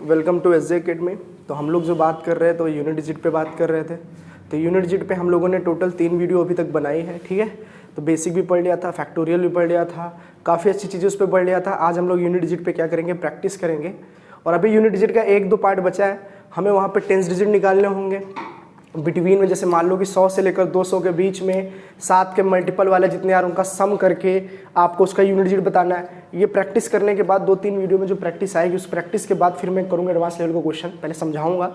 Welcome to SJ academy. तो हम लोग जो बात कर रहे हैं तो यूनिट डिजिट पे बात कर रहे थे। तो यूनिट डिजिट पे हम लोगों ने टोटल 3 वीडियो अभी तक बनाई है, ठीक है। तो बेसिक भी पढ़ लिया था, फैक्टोरियल भी पढ़ लिया था, काफ़ी अच्छी चीज़ें उस पर पढ़ लिया था। आज हम लोग यूनिट डिजिट पे क्या करेंगे, प्रैक्टिस करेंगे। और अभी यूनिट डिजिट का 1-2 पार्ट बचा है, हमें वहाँ पर टेंस डिजिट निकालने होंगे बिटवीन में। जैसे मान लो कि 100 से लेकर 200 के बीच में 7 के मल्टीपल वाले जितने यार उनका सम करके आपको उसका यूनिट डिजिट बताना है। ये प्रैक्टिस करने के बाद 2-3 वीडियो में जो प्रैक्टिस आएगी, उस प्रैक्टिस के बाद फिर मैं करूँगा एडवांस लेवल का क्वेश्चन। पहले समझाऊंगा,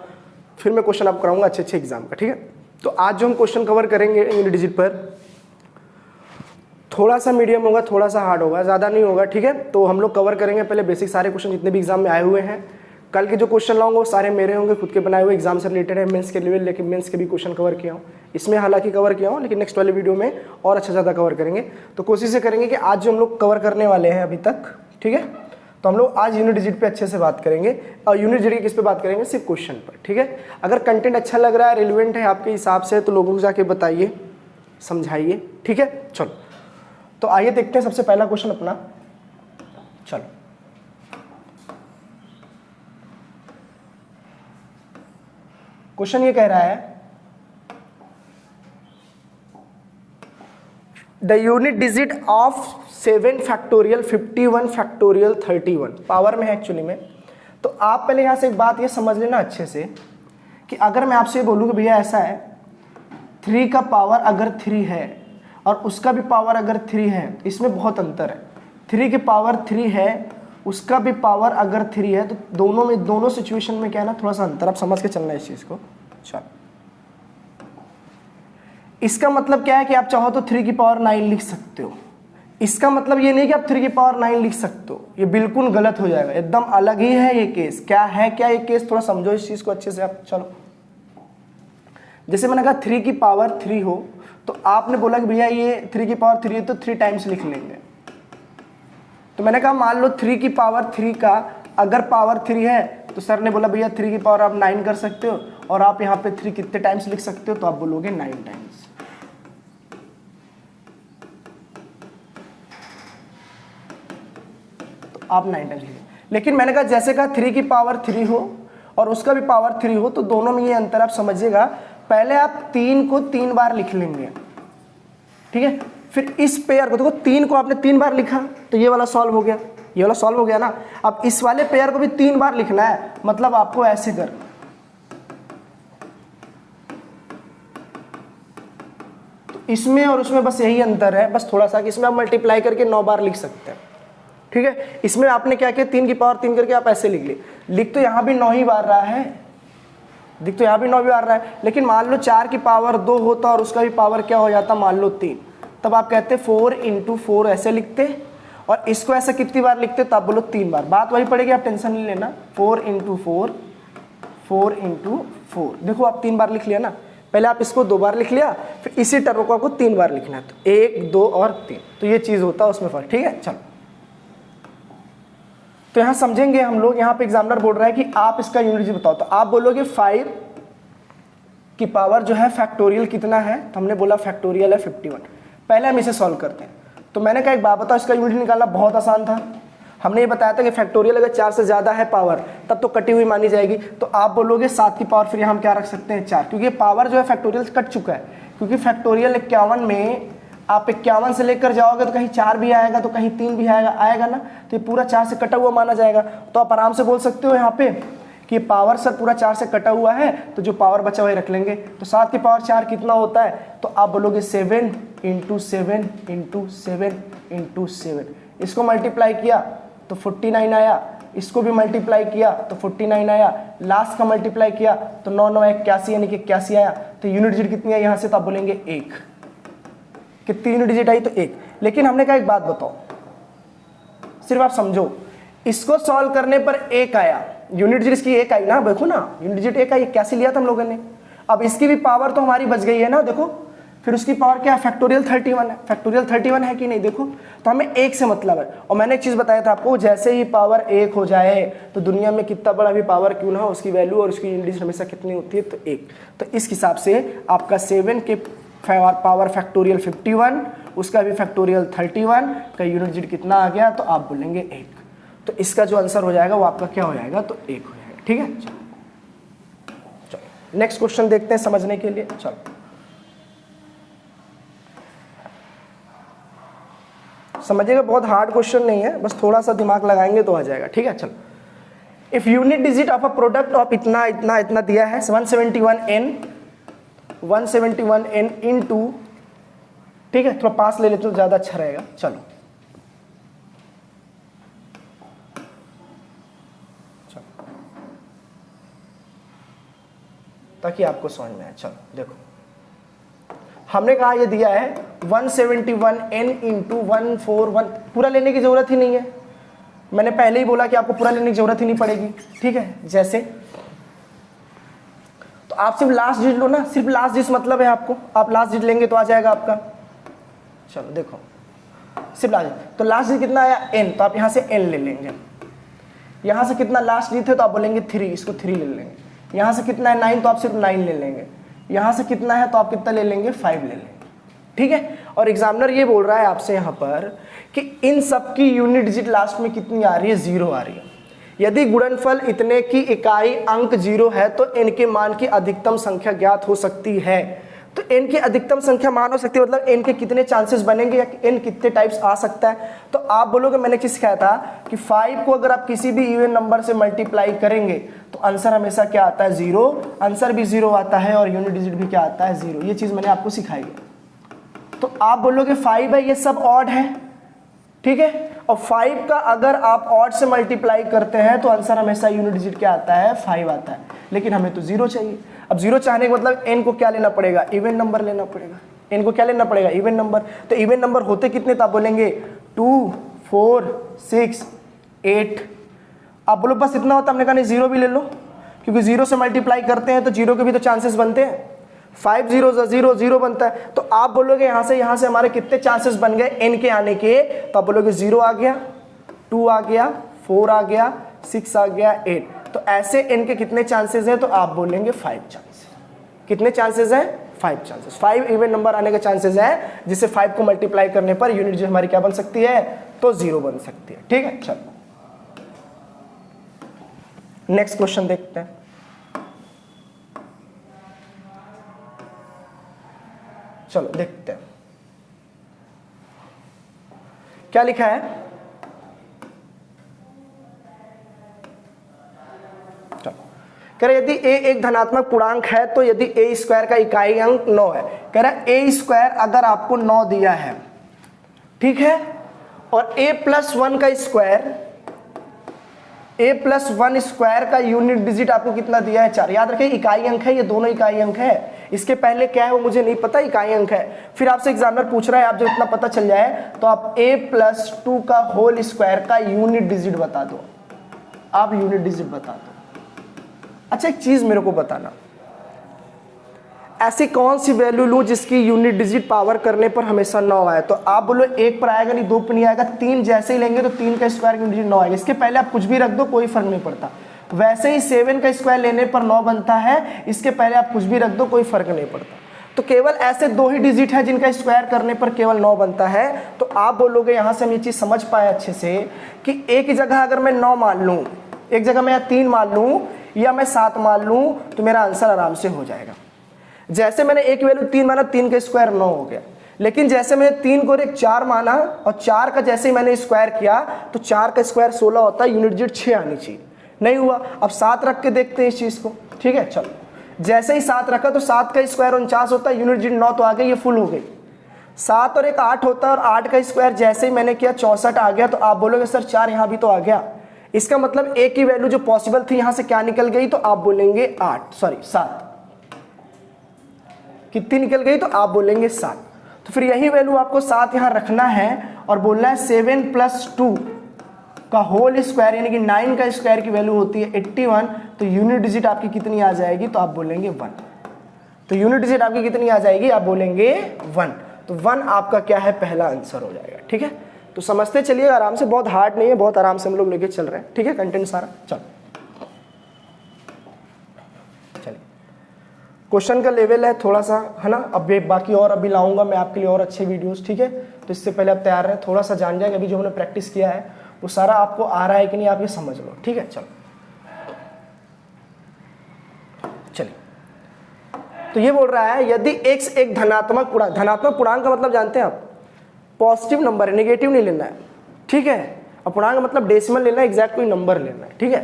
फिर मैं क्वेश्चन आपको कराऊंगा अच्छे एग्जाम का, ठीक है। तो आज जो हम क्वेश्चन कवर करेंगे यूनिट डिजिट पर, थोड़ा सा मीडियम होगा, थोड़ा सा हार्ड होगा, ज़्यादा नहीं होगा, ठीक है। तो हम लोग कवर करेंगे पहले बेसिक सारे क्वेश्चन जितने भी एग्जाम में आए हुए हैं। कल के जो क्वेश्चन लाऊंगा वो सारे मेरे होंगे, खुद के बनाए हुए, एग्जाम से रिलेटेड है, मेंस के लेवल, लेकिन मेंस के भी क्वेश्चन कवर किया हूँ। इसमें हालांकि कवर किया हूँ, लेकिन नेक्स्ट वाले वीडियो में और अच्छा ज़्यादा कवर करेंगे। तो कोशिश करेंगे कि आज जो हम लोग कवर करने वाले हैं अभी तक, ठीक है, तो हम लोग आज यूनिट डिजिट पे अच्छे से बात करेंगे। और यूनिट डिजिट किस पे बात करेंगे, सिर्फ क्वेश्चन पर, ठीक है। अगर कंटेंट अच्छा लग रहा है, रिलेवेंट है आपके हिसाब से, तो लोगों को जाके बताइए, समझाइए, ठीक है। चलो तो आइए देखते हैं सबसे पहला क्वेश्चन अपना। चलो क्वेश्चन ये कह रहा है, the unit digit of 7 factorial 51 factorial 31 power में है एक्चुअली में। तो आप पहले यहां से एक बात ये समझ लेना अच्छे से कि अगर मैं आपसे बोलूँ कि भैया ऐसा है, 3 का पावर अगर 3 है और उसका भी पावर अगर 3 है, इसमें बहुत अंतर है। 3 की पावर 3 है, उसका भी पावर अगर 3 है, तो दोनों में, दोनों सिचुएशन में क्या है ना, थोड़ा सा अंतर। आप समझ के चलना है इस चीज़ को। चलो इसका मतलब क्या है कि आप चाहो तो 3 की पावर 9 लिख सकते हो। इसका मतलब ये नहीं कि आप 3 की पावर 9 लिख सकते हो, ये बिल्कुल गलत हो जाएगा, एकदम अलग ही है ये केस। क्या है, क्या ये केस, थोड़ा समझो इस चीज़ को अच्छे से आप। चलो जैसे मैंने कहा 3 की पावर 3 हो, तो आपने बोला कि भैया ये 3 की पावर 3 है तो 3 टाइम्स लिख लेंगे। तो मैंने कहा मान लो 3 की पावर 3 का अगर पावर 3 है, तो सर ने बोला भैया 3 की पावर आप 9 कर सकते हो, और आप यहाँ पे 3 कितने टाइम्स लिख सकते हो, तो आप बोलोगे 9 टाइम्स। तो आप 9 टाइम्स लिखें। लेकिन मैंने कहा जैसे कहा 3 की पावर 3 हो और उसका भी पावर 3 हो, तो दोनों में ये अंतर आप समझिएगा। पहले आप 3 को 3 बार लिख लेंगे, ठीक है। फिर इस पेयर को देखो, 3 को आपने 3 बार लिखा तो ये वाला सॉल्व हो गया, ये वाला सॉल्व हो गया ना। अब इस वाले पेयर को भी 3 बार लिखना है, मतलब आपको ऐसे कर, तो इसमें और उसमें बस यही अंतर है, बस थोड़ा सा कि इसमें आप मल्टीप्लाई करके 9 बार लिख सकते हैं, ठीक है। इसमें आपने क्या किया, 3 की पावर 3 करके आप ऐसे लिख लिए। लिख तो यहाँ भी 9 ही बार रहा है, दिख तो यहाँ भी 9 भी आ रहा है। लेकिन मान लो 4 की पावर 2 होता और उसका भी पावर क्या हो जाता, मान लो 3, तब आप कहते 4 × 4 ऐसे लिखते, और इसको ऐसे कितनी बार लिखते, तो आप बोलो 3 बार। बात वही पड़ेगी, आप टेंशन नहीं लेना। 4 × 4, 4 × 4, देखो आप 3 बार लिख लिया ना। पहले आप इसको 2 बार लिख लिया, फिर इसी टर्म को आपको 3 बार लिखना है, तो 1, 2 और 3, तो ये चीज़ होता है उसमें फर्क, ठीक है। चलो तो यहाँ समझेंगे हम लोग। यहाँ पे एग्जामिनर बोल रहा है कि आप इसका यूनिट डिजिट बताओ, तो आप बोलोगे 5 की पावर जो है फैक्टोरियल कितना है, तो हमने बोला फैक्टोरियल है 51। पहले हम इसे सॉल्व करते हैं। तो मैंने कहा एक बात बताओ, इसका यूनिट निकालना बहुत आसान था। हमने ये बताया था कि फैक्टोरियल अगर 4 से ज़्यादा है पावर, तब तो कटी हुई मानी जाएगी। तो आप बोलोगे 7 की पावर, फिर यहाँ हम क्या रख सकते हैं, 4, क्योंकि पावर जो है फैक्टोरियल कट चुका है। क्योंकि फैक्टोरियल 51 में आप 51 से लेकर जाओगे तो कहीं 4 भी आएगा, तो कहीं 3 भी आएगा ना, तो ये पूरा 4 से कटा हुआ माना जाएगा। तो आप आराम से बोल सकते हो यहाँ पे कि पावर सर पूरा 4 से कटा हुआ है, तो जो पावर बचा हुआ रख लेंगे। तो 7 की पावर 4 कितना होता है, तो आप बोलोगे 7 × 7 × 7 × 7। इसको मल्टीप्लाई किया तो 49 आया, इसको भी मल्टीप्लाई किया तो 49 आया, लास्ट का मल्टीप्लाई किया तो 9 9 81 यानी कि 81 आया। तो यूनिट डिजिट कितनी है यहाँ से, तो आप बोलेंगे 1। कितनी यूनिट डिजिट आई, तो 1। लेकिन हमने कहा एक बात बताओ, सिर्फ आप समझो, इसको सॉल्व करने पर 1 आया, यूनिट डिजिट इसकी 1 आई ना, देखो ना यूनिट डिजिट 1 आई, कैसे लिया था हम लोगों ने। अब इसकी भी पावर तो हमारी बच गई है ना, देखो। फिर उसकी पावर क्या है, फैक्टोरियल 31 है। फैक्टोरियल 31 है कि नहीं, देखो। तो हमें 1 से मतलब है। और मैंने एक चीज़ बताया था आपको, जैसे ही पावर 1 हो जाए तो दुनिया में कितना बड़ा भी पावर क्यों ना हो, उसकी वैल्यू और उसकी यूनिट डिजिट हमेशा कितनी होती है, तो 1। तो इस हिसाब से आपका 7 के पावर फैक्टोरियल 51, उसका भी फैक्टोरियल 31 का यूनिट डिजिट कितना आ गया, तो आप बोलेंगे 1। तो इसका जो आंसर हो जाएगा वो आपका क्या हो जाएगा, तो 1 हो जाएगा। ठीक है। चलो नेक्स्ट क्वेश्चन देखते हैं समझने के लिए। चलो समझिएगा, बहुत हार्ड क्वेश्चन नहीं है, बस थोड़ा सा दिमाग लगाएंगे तो आ जाएगा, ठीक है। चलो, if unit digit of a product of इतना इतना इतना दिया है 171n इनटू, ठीक है, थोड़ा पास ले लेते तो ज्यादा अच्छा रहेगा। चलो ताकि आपको समझ में आए। चलो देखो, हमने कहा ये दिया है 171n इंटू 141, पूरा लेने की जरूरत ही नहीं है, मैंने पहले ही बोला कि आपको पूरा लेने की जरूरत ही नहीं पड़ेगी, ठीक है। जैसे तो आप सिर्फ लास्ट डिजिट लो ना, सिर्फ लास्ट डिजिट मतलब है आपको, आप लास्ट डिजिट लेंगे तो आ जाएगा आपका। चलो देखो, सिर्फ लास्ट डिजिट, तो लास्ट डिजिट कितना आया n, तो आप यहां से n ले लेंगे। यहां से कितना लास्ट डिजिट है तो आप बोलेंगे 3, इसको 3 ले लेंगे। यहां से कितना है 9, तो आप सिर्फ 9 ले लेंगे। यहां से कितना है तो आप कितना ले लेंगे 5 ले लेंगे, ठीक है। और एग्जामिनर ये बोल रहा है आपसे यहां पर कि इन सब की यूनिट डिजिट लास्ट में कितनी आ रही है, 0 आ रही है। यदि गुणनफल इतने की इकाई अंक 0 है तो इनके मान की अधिकतम संख्या ज्ञात हो सकती है। तो n की अधिकतम संख्या मान हो सकती है, मतलब n के कितने चांसेस बनेंगे या n कितने टाइप्स आ सकता है। तो आप बोलोगे मैंने किस सिखाया था कि 5 को अगर आप किसी भी इवन नंबर से मल्टीप्लाई करेंगे तो आंसर हमेशा क्या आता है 0, आंसर भी 0 आता है और यूनिट डिजिट भी क्या आता है 0। ये चीज मैंने आपको सिखाई है। तो आप बोलोगे 5 है, ये सब ऑड है, ठीक है, और 5 का अगर आप ऑड से मल्टीप्लाई करते हैं तो आंसर हमेशा यूनिट डिजिट क्या आता है 5 आता है, लेकिन हमें तो 0 चाहिए। अब 0 चाहने का मतलब n को क्या लेना पड़ेगा, इवन नंबर लेना पड़ेगा। n को क्या लेना पड़ेगा, इवन नंबर। तो इवन नंबर होते कितने, तो आप बोलेंगे 2, 4, 6, 8। आप बोलो बस इतना होता, हमने कहा नहीं 0 भी ले लो, क्योंकि 0 से मल्टीप्लाई करते हैं तो 0 के भी तो चांसेस बनते हैं। 5 0 0 0 बनता है। तो आप बोलोगे यहाँ से हमारे कितने चांसेस बन गए n के आने के, तो आप बोलोगे 0 आ गया, 2 आ गया, 4 आ गया, 6 आ गया, 8। तो ऐसे n के कितने चांसेस हैं, तो आप बोलेंगे 5 चांसेस। कितने चांसेस हैं, 5 चांसेस। 5 इवन नंबर आने के चांसेस है, जिससे 5 को मल्टीप्लाई करने पर यूनिट जो हमारी क्या बन सकती है, तो 0 बन सकती है, ठीक है। चलो नेक्स्ट क्वेश्चन देखते हैं। चलो देखते हैं क्या लिखा है। चलो कह रहा यदि a एक धनात्मक पूर्णांक है तो यदि a स्क्वायर का इकाई अंक 9 है, कह रहा a स्क्वायर अगर आपको 9 दिया है, ठीक है, और a प्लस 1 का स्क्वायर, a प्लस 1 स्क्वायर का यूनिट डिजिट आपको कितना दिया है 4। याद रखिए इकाई अंक है, ये दोनों इकाई अंक है, इसके पहले क्या है वो मुझे नहीं पता, इकाई अंक है। फिर आपसे एग्जामिनर पूछ रहा है, आप जब इतना पता चल जाए तो आप a प्लस 2 का होल स्क्वायर का यूनिट डिजिट बता दो, आप यूनिट डिजिट बता दो। अच्छा एक चीज मेरे को बताना, ऐसी कौन सी वैल्यू लूं जिसकी यूनिट डिजिट पावर करने पर हमेशा 9 आए। तो आप बोलो 1 पर आएगा नहीं, 2 पर नहीं आएगा, 3 जैसे ही लेंगे तो 3 का स्क्वायर यूनिट डिजिट 9 आएगा। इसके पहले आप कुछ भी रख दो, कोई फर्क नहीं पड़ता। वैसे ही 7 का स्क्वायर लेने पर 9 बनता है, इसके पहले आप कुछ भी रख दो, कोई फर्क नहीं पड़ता। तो केवल ऐसे 2 ही डिजिट है जिनका स्क्वायर करने पर केवल 9 बनता है। तो आप बोलोगे, यहां से हम ये चीज समझ पाए अच्छे से कि एक ही जगह अगर मैं 9 मान लूं, एक जगह मैं 3 मान लूं या मैं 7 मान लूं, तो मेरा आंसर आराम से हो जाएगा। जैसे मैंने एक वैल्यू 3 माना, 3 का स्क्वायर 9 हो गया, लेकिन जैसे मैंने 3 को एक 4 माना और 4 का जैसे ही मैंने स्क्वायर किया तो 4 का स्क्वायर 16 होता है, यूनिट डिजिट 6 आनी चाहिए, नहीं हुआ। अब 7 रख के देखते हैं इस चीज को, ठीक है। चलो जैसे ही 7 रखा तो 7 का स्क्वायर 49 होता है, यूनिट डिजिट 9 तो आ गई, ये फुल हो गई। 7 और 1 8 होता है, और 8 का स्क्वायर जैसे ही मैंने किया 64 आ गया। तो आप बोलोगे सर 4 यहाँ भी तो आ गया, इसका मतलब एक ही वैल्यू जो पॉसिबल थी यहां से क्या निकल गई, तो आप बोलेंगे 7। कितनी निकल गई, तो आप बोलेंगे 7। तो फिर यही वैल्यू आपको 7 यहां रखना है और बोलना है 7 प्लस 2 का होल स्क्वायर, यानी कि 9 का स्क्वायर की वैल्यू होती है 81। तो यूनिट डिजिट आपकी कितनी आ जाएगी, तो आप बोलेंगे 1। तो यूनिट डिजिट आपकी कितनी आ जाएगी, आप बोलेंगे 1। तो 1 आपका क्या है, पहला आंसर हो जाएगा, ठीक है। तो समझते चलिए आराम से, बहुत हार्ड नहीं है, बहुत आराम से हम लोग लेके चल रहे हैं, ठीक है, कंटेंट सारा। चलो चलिए, क्वेश्चन का लेवल है थोड़ा सा, है ना। अब बाकी और अभी लाऊंगा मैं आपके लिए और अच्छे वीडियोस, ठीक है। तो इससे पहले आप तैयार रहें, थोड़ा सा जान जाएंगे। अभी जो हमने प्रैक्टिस किया है वो सारा आपको आ रहा है कि नहीं, आप ये समझ लो, ठीक है। चलो तो ये बोल रहा है यदि x एक धनात्मक पूर्णांक का मतलब जानते हैं आप, पॉजिटिव नंबर है, नेगेटिव नहीं लेना है, ठीक है। और पूर्णांक का मतलब डेसिमल लेना है, एग्जैक्ट कोई नंबर लेना है, ठीक है।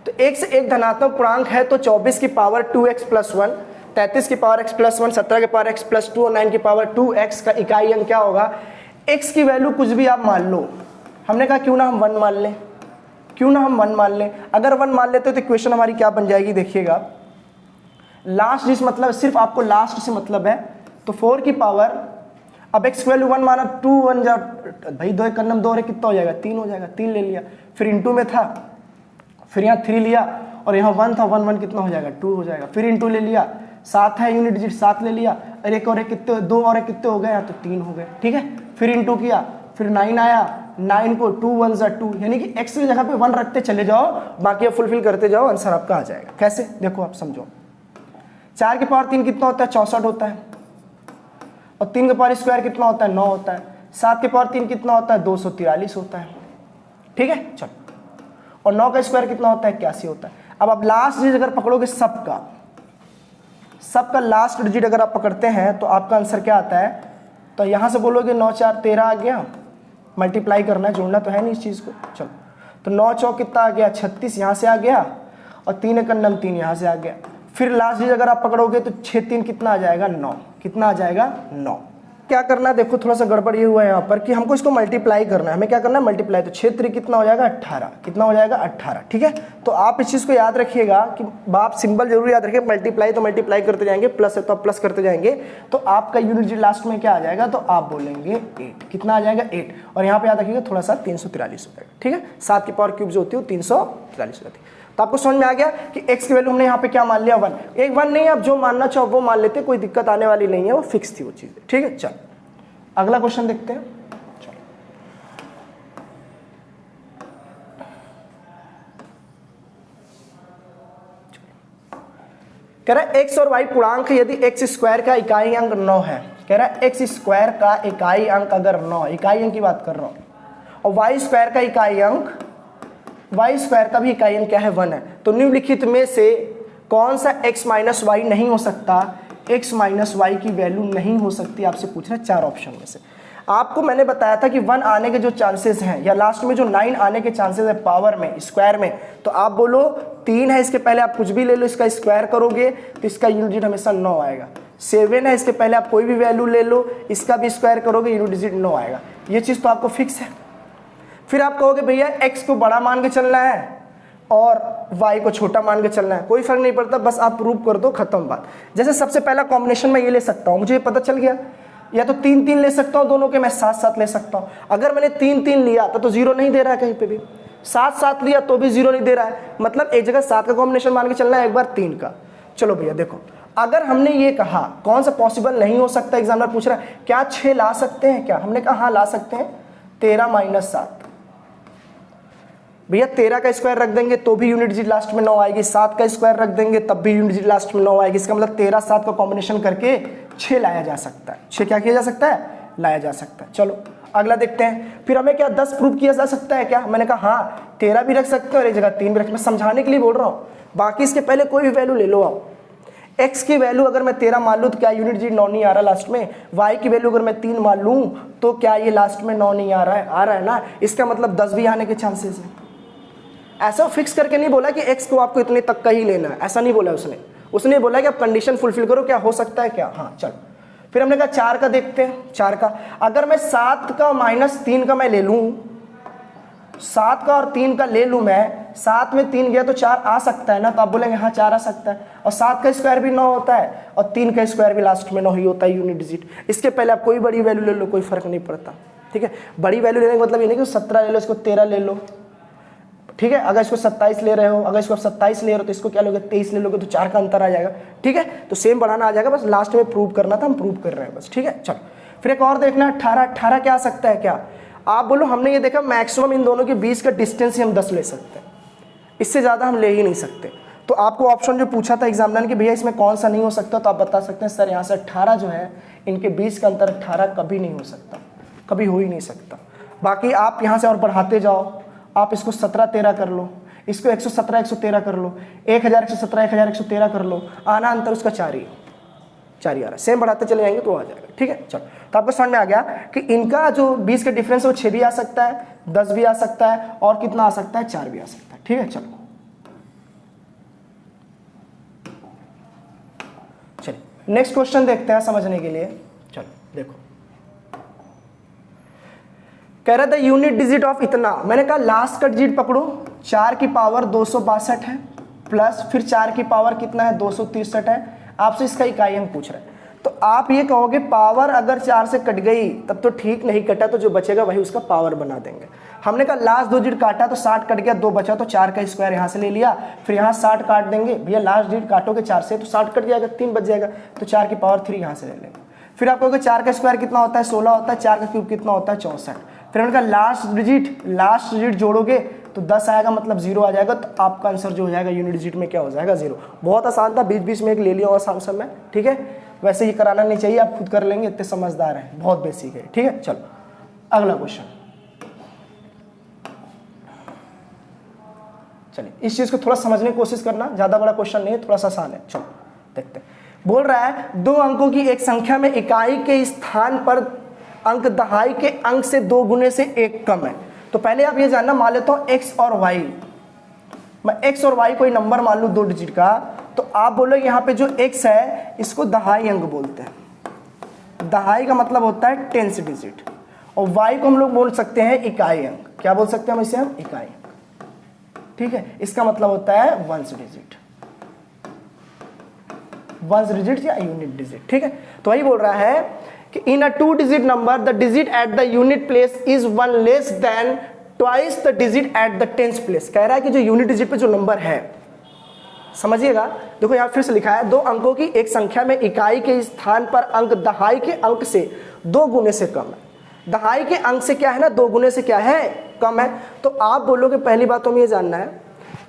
तो x एक धनात्मक पूर्णांक है तो 24 की पावर 2x + 1, 33 की पावर x + 1, 17 की पावर x + 2 और 9 की पावर 2x का इकाई अंक क्या होगा। x की वैल्यू कुछ भी आप मान लो, हमने कहा क्यों ना हम 1 मान लें, क्यों ना हम 1 मान लें। अगर 1 मान लेते तो इक्वेशन हमारी क्या बन जाएगी, देखिएगा लास्ट जिस मतलब सिर्फ आपको लास्ट से मतलब है, तो 4 की पावर, अब x की वैल्यू 1 माना, 2 1 जा भाई 2 1 2 और कितना हो जाएगा 3 हो जाएगा, 3 ले लिया, फिर इंटू में था, फिर यहाँ 3 लिया और यहाँ 1 था, 1 1 कितना हो जाएगा 2 हो जाएगा, फिर इंटू ले लिया, 7 है यूनिट डिजिट 7 ले लिया, और एक और एक कितने, 2 और एक कितने हो गए यहाँ तो 3 हो गए, ठीक है। फिर इंटू किया, फिर 9 आया, 9 को 2 1 जा 2, यानी कि x की जगह पे 1 रखते चले जाओ, बाकी आप फुलफिल करते जाओ, आंसर आपका आ जाएगा। कैसे, देखो आप समझो, 4 की पावर 3 कितना होता है 64 होता है, और 3 की पावर स्क्वायर कितना होता है 9 होता है, 7 की पावर 3 कितना होता है 243 होता है, ठीक है। चलो, और 9 का स्क्वायर कितना होता है 81 होता है। अब आप लास्ट डिजिट अगर पकड़ोगे सबका लास्ट डिजिट अगर आप पकड़ते हैं तो आपका आंसर क्या आता है, तो यहाँ से बोलोगे 9 4 13 आ गया, मल्टीप्लाई करना है, जोड़ना तो है नहीं इस चीज़ को। चलो, तो 9 चौक कितना आ गया 36, यहाँ से आ गया, और 3 1 9 3 यहाँ से आ गया। फिर लास्ट डिजिट अगर आप पकड़ोगे तो 6 3 कितना आ जाएगा 9, कितना आ जाएगा 9। क्या करना है, देखो थोड़ा सा गड़बड़ ये हुआ है यहाँ पर कि हमको इसको मल्टीप्लाई करना है, हमें क्या करना है मल्टीप्लाई, तो 6 3 कितना हो जाएगा 18, कितना हो जाएगा 18, ठीक है। तो आप इस चीज़ को याद रखिएगा कि आप सिंबल जरूर याद रखिए, मल्टीप्लाई तो मल्टीप्लाई करते जाएंगे, प्लस है तो आप प्लस करते जाएंगे, तो आपका यूनिट डिजिट लास्ट में क्या आ जाएगा, तो आप बोलेंगे 8, कितना आ जाएगा 8, और यहाँ पे याद रखिएगा थोड़ा सा 343 हो जाएगा, ठीक है। 7 की पावर क्यूब जो होती है 343 होती है। तो आपको समझ में आ गया कि x की वैल्यू हमने यहाँ पे क्या मान लिया 1, एक 1 नहीं, आप जो मानना चाहो वो मान लेते, कोई दिक्कत आने वाली नहीं है, वो फिक्स थी वो चीज़, ठीक है। चल अगला क्वेश्चन देखते हैं। चलो, कह रहा है x और y पूर्णांक यदि x स्क्वायर का इकाई अंक 9 है, कह रहा है x स्क्वायर का इकाई अंक अगर 9, इकाई अंक की बात कर रहा हूं, और y स्क्वायर का इकाई अंक, y स्क्वायर का भी इकाई अंक क्या है 1 है, तो निम्नलिखित में से कौन सा x माइनस वाई नहीं हो सकता, x माइनस वाई की वैल्यू नहीं हो सकती, आपसे पूछ रहा है 4 ऑप्शन में से। आपको मैंने बताया था कि 1 आने के जो चांसेस हैं, या लास्ट में जो 9 आने के चांसेस है पावर में, स्क्वायर में, तो आप बोलो 3 है, इसके पहले आप कुछ भी ले लो, इसका स्क्वायर करोगे तो इसका यूनिट डिजिट हमेशा 9 आएगा। 7 है, इसके पहले आप कोई भी वैल्यू ले लो, इसका भी स्क्वायर करोगे, यूनिट डिजिट 9 आएगा, ये चीज़ तो आपको फिक्स है। फिर आप कहोगे भैया x को बड़ा मान के चलना है और y को छोटा मान के चलना है, कोई फर्क नहीं पड़ता, बस आप प्रूव कर दो, खत्म बात। जैसे सबसे पहला कॉम्बिनेशन मैं ये ले सकता हूँ, मुझे ये पता चल गया, या तो 3 3 ले सकता हूँ दोनों के, मैं 7 7 ले सकता हूँ। अगर मैंने 3 3 लिया तो 0 नहीं दे रहा है कहीं पे भी, 7 7 लिया तो भी 0 नहीं दे रहा है, मतलब एक जगह 7 का कॉम्बिनेशन मान के चलना है, एक बार 3 का। चलो भैया देखो, अगर हमने ये कहा कौन सा पॉसिबल नहीं हो सकता, एग्जामिनर पूछ रहा है क्या 6 ला सकते हैं क्या, हमने कहा हाँ ला सकते हैं। 13 माइनस 7, भैया 13 का स्क्वायर रख देंगे तो भी यूनिट डिजिट लास्ट में 9 आएगी, 7 का स्क्वायर रख देंगे तब भी यूनिट डिजिट लास्ट में 9 आएगी, इसका मतलब 13 7 का कॉम्बिनेशन करके 6 लाया जा सकता है। 6 क्या किया जा सकता है, लाया जा सकता है। चलो अगला देखते हैं। फिर हमें क्या 10 प्रूव किया जा सकता है क्या, मैंने कहा हाँ 13 भी रख सकते हो और एक जगह 3 भी रख, मैं समझाने के लिए बोल रहा हूँ, बाकी इसके पहले कोई भी वैल्यू ले लो आप। x की वैल्यू अगर मैं 13 मान लूँ तो क्या यूनिट डिजिट 9 नहीं आ रहा लास्ट में, y की वैल्यू अगर मैं 3 मान लूँ तो क्या ये लास्ट में 9 नहीं आ रहा है ना, इसका मतलब 10 भी आने के चांसेस है। ऐसा फिक्स करके नहीं बोला कि x को आपको इतने तक का ही लेना है, ऐसा नहीं बोला उसने बोला कि आप कंडीशन फुलफिल करो, क्या हो सकता है क्या, हाँ चलो। फिर हमने कहा 4 का देखते हैं। 4 का अगर मैं 7 का माइनस 3 का मैं ले लूँ, 7 का और 3 का ले लूँ मैं, 7 में 3 गया तो 4 आ सकता है ना, तो आप बोलेंगे हाँ 4 आ सकता है, और 7 का स्क्वायर भी 9 होता है और 3 का स्क्वायर भी लास्ट में 9 ही होता है यूनिट डिजिट। इसके पहले आप कोई बड़ी वैल्यू ले लो, कोई फर्क नहीं पड़ता, ठीक है। बड़ी वैल्यू लेने का मतलब ये नहीं कि 17 ले लो, इसको 13 ले लो, ठीक है। अगर इसको 27 ले रहे हो, अगर इसको 27 ले रहे हो तो इसको क्या लोगे 23 ले लोगे, तो 4 का अंतर आ जाएगा, ठीक है। तो सेम बढ़ाना आ जाएगा, बस लास्ट में प्रूव करना था, हम प्रूव कर रहे हैं बस, ठीक है। चलो फिर एक और देखना, 18 क्या आ सकता है क्या, आप बोलो हमने ये देखा मैक्सिमम इन दोनों के बीच का डिस्टेंस ही हम 10 ले सकते हैं, इससे ज़्यादा हम ले ही नहीं सकते। तो आपको ऑप्शन जो पूछा था एग्जामिनर कि भैया इसमें कौन सा नहीं हो सकता, तो आप बता सकते हैं सर यहाँ से 18 जो है इनके बीच का अंतर 18 कभी नहीं हो सकता, कभी हो ही नहीं सकता। बाकी आप यहाँ से और बढ़ाते जाओ, आप इसको 17 13 कर लो, इसको 117 113 कर लो, 1117 1113 कर लो, आना अंतर उसका 4 ही, 4 ही आ रहा है, सेम बढ़ाते चले जाएंगे तो आ जाएगा। ठीक है, चलो तो आपको समझ में आ गया कि इनका जो 20 का डिफरेंस है वो 6 भी आ सकता है, 10 भी आ सकता है, और कितना आ सकता है, 4 भी आ सकता है। ठीक है, चलो चलिए नेक्स्ट क्वेश्चन देखते हैं समझने के लिए। चलो देखो, कह रहा था यूनिट डिजिट ऑफ इतना, मैंने कहा लास्ट का डिजिट पकड़ो, 4 की पावर 262 है, प्लस फिर 4 की पावर कितना है, 263 है। आपसे इसका इकाई अंक पूछ रहा है, तो आप ये कहोगे पावर अगर 4 से कट गई तब तो ठीक, नहीं कटा तो जो बचेगा वही उसका पावर बना देंगे। हमने कहा लास्ट 2 डिजिट काटा तो 60 कट गया, 2 बचा तो 4 का स्क्वायर यहाँ से ले लिया, फिर यहाँ 60 काट देंगे, भैया लास्ट डिजिट काटोगे 4 से तो 60 कट जाएगा, 3 बच जाएगा, तो 4 की पावर 3 यहाँ से ले लेंगे। फिर आप कहोगे 4 का स्क्वायर कितना होता है, 16 होता है, 4 का क्यूब कितना होता है, 64। फिर उनका लास्ट डिजिट जोड़ोगे तो 10 आएगा, मतलब 0 आ जाएगा, तो आपका आंसर जो हो जाएगा यूनिट डिजिट में क्या हो जाएगा, 0। बहुत आसान था, बीच बीच में एक ले लिया और आंसर में। ठीक है, वैसे ये कराना नहीं चाहिए, आप खुद कर लेंगे, इतने समझदार हैं, बहुत बेसिक है। ठीक है, चलो अगला क्वेश्चन। चलिए इस चीज को थोड़ा समझने की कोशिश करना, ज्यादा बड़ा क्वेश्चन नहीं है, थोड़ा सा आसान है। चलो देखते हैं, बोल रहा है 2 अंकों की एक संख्या में इकाई के स्थान पर अंक दहाई के अंक से 2 गुने से 1 कम है। तो पहले आप ये जानना, मान लेता हूं x और y, मैं x और y कोई नंबर मान लूं 2 डिजिट का, तो आप बोलो यहाँ पे जो x है इसको दहाई अंक बोलते हैं। दहाई का मतलब होता है 10th डिजिट, और y को हम लोग बोल सकते हैं इकाई अंक। क्या बोल सकते हैं हम इसे, हम इकाई अंक। ठीक है, इसका मतलब होता है 1th डिजिट, 1th डिजिट या यूनिट डिजिट। ठीक है, तो वही बोल रहा है कि इन अ 2 digit number the digit at the unit place is 1 less than twice the digit at the 10th place. कह रहा है कि जो यूनिट डिजिट पे जो नंबर है, समझिएगा, देखो यहाँ फिर से लिखा है 2 अंकों की एक संख्या में इकाई के स्थान पर अंक दहाई के अंक से 2 गुने से कम है। दहाई के अंक से क्या है ना, 2 गुने से क्या है, कम है। तो आप बोलोगे पहली बात तो हमें ये जानना है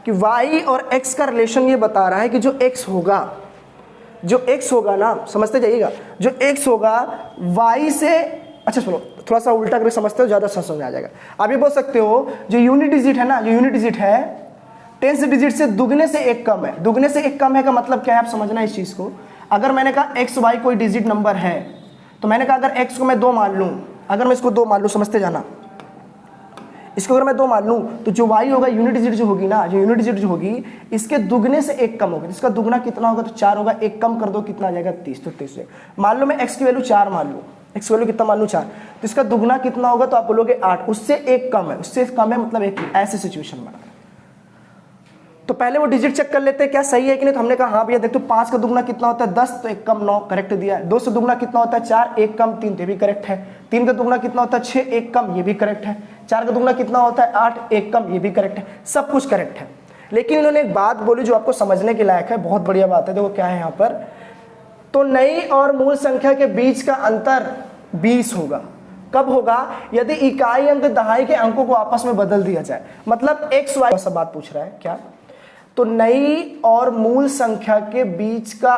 कि y और x का रिलेशन ये बता रहा है कि जो x होगा ना, समझते जाइएगा, जो x होगा y से, अच्छा चलो थोड़ा सा उल्टा करके समझते हो, ज़्यादा समझ में आ जाएगा। आप ये बोल सकते हो जो यूनिट डिजिट है ना, जो यूनिट डिजिट है 10th डिजिट से दुगने से 1 कम है। दुगने से 1 कम है का मतलब क्या है, आप समझना इस चीज़ को। अगर मैंने कहा एक्स वाई कोई डिजिट नंबर है, तो मैंने कहा अगर एक्स को मैं 2 मान लूँ, अगर मैं इसको 2 मान लूँ, समझते जाना, इसको अगर मैं 2 मान लूँ तो जो y होगा यूनिट डिजिट जो होगी ना, जो यूनिट डिजिट जो होगी इसके दुगने से 1 कम होगा। इसका दुगना कितना होगा, तो 4 होगा, 1 कम कर दो कितना आ जाएगा, 30। तो 30 मान लो मैं x की वैल्यू 4 मान लूँ, x की वैल्यू कितना मान लूँ 4, तो इसका दुगना कितना होगा, तो आप बोलोगे 8, उससे 1 कम है, उससे कम है मतलब 1, ऐसे सिचुएशन बना। तो पहले वो डिजिट चेक कर लेते हैं क्या सही है कि नहीं। तो हमने कहा हाँ भैया देख, तो 5 का दुगना कितना होता है 10, तो 1 कम 9, करेक्ट दिया है। 2 से दुगना कितना होता है 4, 1 कम 3, तो ये भी करेक्ट है। 3 का दुगना कितना होता है 6, 1 कम, ये भी करेक्ट है। 4 का दुगना कितना होता है 8, 1 कम, ये भी करेक्ट है। सब कुछ करेक्ट है। लेकिन इन्होंने एक बात बोली जो आपको समझने के लायक है, बहुत बढ़िया बात है। देखो क्या है यहाँ पर, तो नई और मूल संख्या के बीच का अंतर 20 होगा। कब होगा, यदि इकाई अंक दहाई के अंकों को आपस में बदल दिया जाए। मतलब एक्स वाई सब बात पूछ रहा है क्या, तो नई और मूल संख्या के बीच का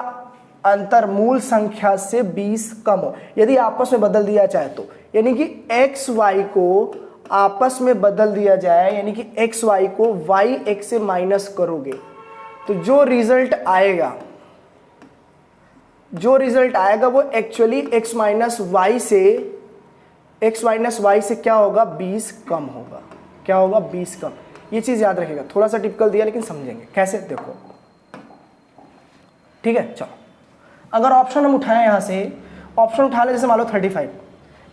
अंतर मूल संख्या से 20 कम हो, यदि आपस में बदल दिया जाए तो, यानी कि एक्स वाई को आपस में बदल दिया जाए, यानी कि एक्स वाई को वाई एक्स से माइनस करोगे तो जो रिजल्ट आएगा वो एक्चुअली एक्स माइनस वाई से क्या होगा, 20 कम होगा। क्या होगा, 20 कम। ये चीज याद रखिएगा, थोड़ा सा टिपिकल दिया लेकिन समझेंगे कैसे, देखो ठीक है। चलो अगर ऑप्शन हम उठाएं, यहां से ऑप्शन उठा ले, जैसे मान लो 35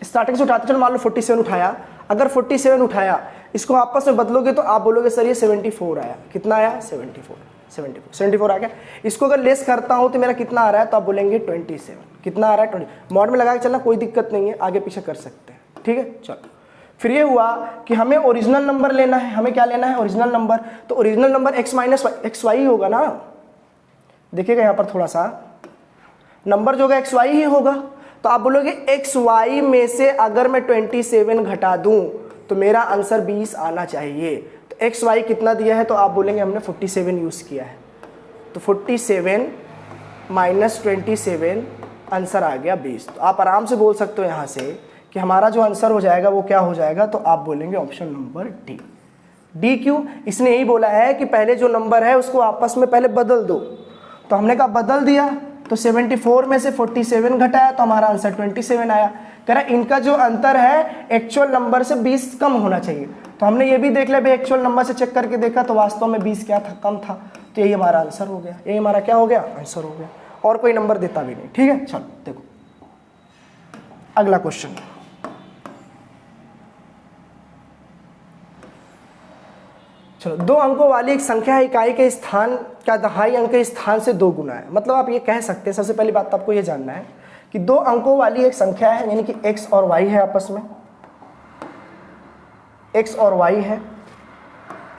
स्टार्टिंग से उठाते, चलो मान लो 47 उठाया। अगर 47 उठाया, इसको आपस में बदलोगे तो आप बोलोगे सर ये 74 आया। कितना आया, 74 आ गया। इसको अगर लेस करता हूं तो मेरा कितना आ रहा है, तो आप बोलेंगे 27। कितना आ रहा है, 20। मॉड में लगा के चलना, कोई दिक्कत नहीं है, आगे पीछे कर सकते हैं। ठीक है, चलो फिर ये हुआ कि हमें ओरिजिनल नंबर लेना है। हमें क्या लेना है, ओरिजिनल नंबर। तो original number x minus x y होगा ना, देखिएगा यहाँ पर थोड़ा सा नंबर जो होगा एक्स वाई ही होगा। तो आप बोलोगे एक्स वाई में से अगर मैं 27 घटा दूं तो मेरा आंसर 20 आना चाहिए। तो एक्स वाई कितना दिया है, तो आप बोलेंगे हमने 47 यूज किया है, तो 47 माइनस 27 आंसर आ गया 20। तो आप आराम से बोल सकते हो यहाँ से कि हमारा जो आंसर हो जाएगा वो क्या हो जाएगा, तो आप बोलेंगे ऑप्शन नंबर डी। डी क्यों, इसने यही बोला है कि पहले जो नंबर है उसको आपस में पहले बदल दो। तो हमने कहा बदल दिया, तो 74 में से 47 घटाया तो हमारा आंसर 27 आया। कह रहा इनका जो अंतर है एक्चुअल नंबर से 20 कम होना चाहिए। तो हमने ये भी देख लिया भाई, एक्चुअल नंबर से चेक करके देखा तो वास्तव में 20 क्या था, कम था। तो यही हमारा आंसर हो गया, यही हमारा क्या हो गया, आंसर हो गया। और कोई नंबर देता भी नहीं। ठीक है, चलो देखो अगला क्वेश्चन। चलो, 2 अंकों वाली एक संख्या इकाई के स्थान का दहाई अंक के स्थान से 2 गुना है। मतलब आप ये कह सकते हैं, सबसे पहली बात तो आपको ये जानना है कि 2 अंकों वाली एक संख्या है, यानी कि x और y है आपस में, x और y है,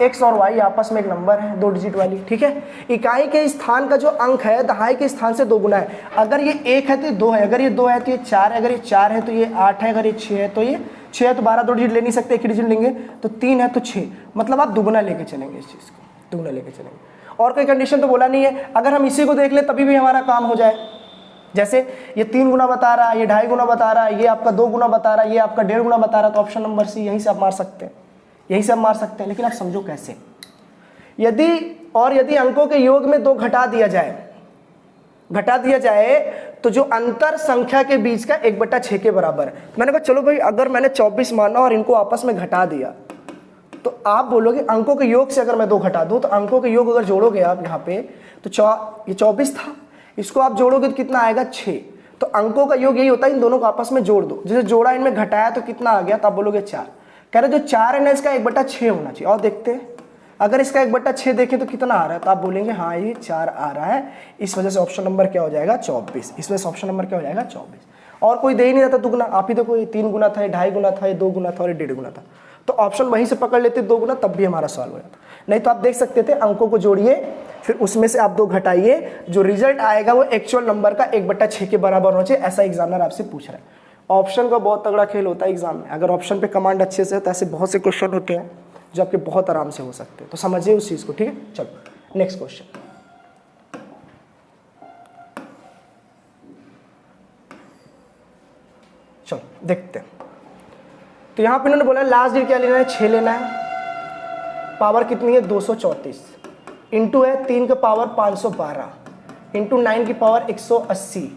x और y आपस में एक नंबर है 2 डिजिट वाली। ठीक है, इकाई के स्थान का जो अंक है दहाई के स्थान से 2 गुना है। अगर ये 1 है तो ये 2 है, अगर ये 2 है तो ये 4 है, अगर ये 4 है तो ये 8 है, अगर ये 6 है तो ये 6 है। तो 12 2 डिजिट ले नहीं सकते, एक ही डिजिट लेंगे। तो 3 है तो 6, मतलब आप दुगुना लेके चलेंगे, इस चीज़ को दुगुना लेके चलेंगे। और कोई कंडीशन तो बोला नहीं है। अगर हम इसी को देख ले तभी भी हमारा काम हो जाए। जैसे ये 3 गुना बता रहा है, ये 2.5 गुना बता रहा है, ये आपका 2 गुना बता रहा है, ये आपका 1.5 गुना बता रहा है, तो ऑप्शन नंबर सी, यहीं से आप मार सकते हैं, यहीं से आप मार सकते हैं। लेकिन आप समझो कैसे। यदि अंकों के योग में 2 घटा दिया जाए तो जो अंतर संख्या के बीच का 1/6 के बराबर है। मैंने कहा चलो भाई, अगर मैंने 24 माना और इनको आपस में घटा दिया तो आप बोलोगे अंकों के योग से अगर मैं 2 घटा दूं तो अंकों के योग अगर जोड़ोगे आप यहाँ पे तो ये 24 था, इसको आप जोड़ोगे तो कितना आएगा, 6। तो अंकों का योग यही होता है, इन दोनों को आपस में जोड़ दो। जैसे जोड़ा, इनमें घटाया तो कितना आ गया, तो आप बोलोगे 4। कह रहे जो 4 है ना, इसका 1/6 होना चाहिए। और देखते हैं, अगर इसका 1/6 देखें तो कितना आ रहा है, तो आप बोलेंगे हाँ ये 4 आ रहा है। इस वजह से ऑप्शन नंबर क्या हो जाएगा, 24। इस वजह से ऑप्शन नंबर क्या हो जाएगा, 24। और कोई दे ही नहीं रहता दुगुना। आप ही देखो, ये 3 गुना था, ये 2.5 गुना था, ये 2 गुना था और ये 1.5 गुना था। तो ऑप्शन वहीं से पकड़ लेते 2 गुना, तब भी हमारा सॉल्व हो जाता। नहीं तो आप देख सकते थे, अंकों को जोड़िए, फिर उसमें से आप 2 घटाइए, जो रिजल्ट आएगा वो एक्चुअल नंबर का 1/6 के बराबर होना चाहिए। ऐसा एग्जामिनर आपसे पूछ रहा है। ऑप्शन का बहुत तगड़ा खेल होता है एग्जाम में। अगर ऑप्शन पे कमांड अच्छे से हो तो ऐसे बहुत से क्वेश्चन होते हैं जो आपके बहुत आराम से हो सकते हैं। तो समझिए उस चीज को। ठीक है, चलो नेक्स्ट क्वेश्चन। चलो देखते हैं। तो यहां पे इन्होंने बोला लास्ट डिजिट क्या लेना है, 6 लेना है। पावर कितनी है, 234। इंटू है 3 का पावर 512, इंटू 9 की पावर 180,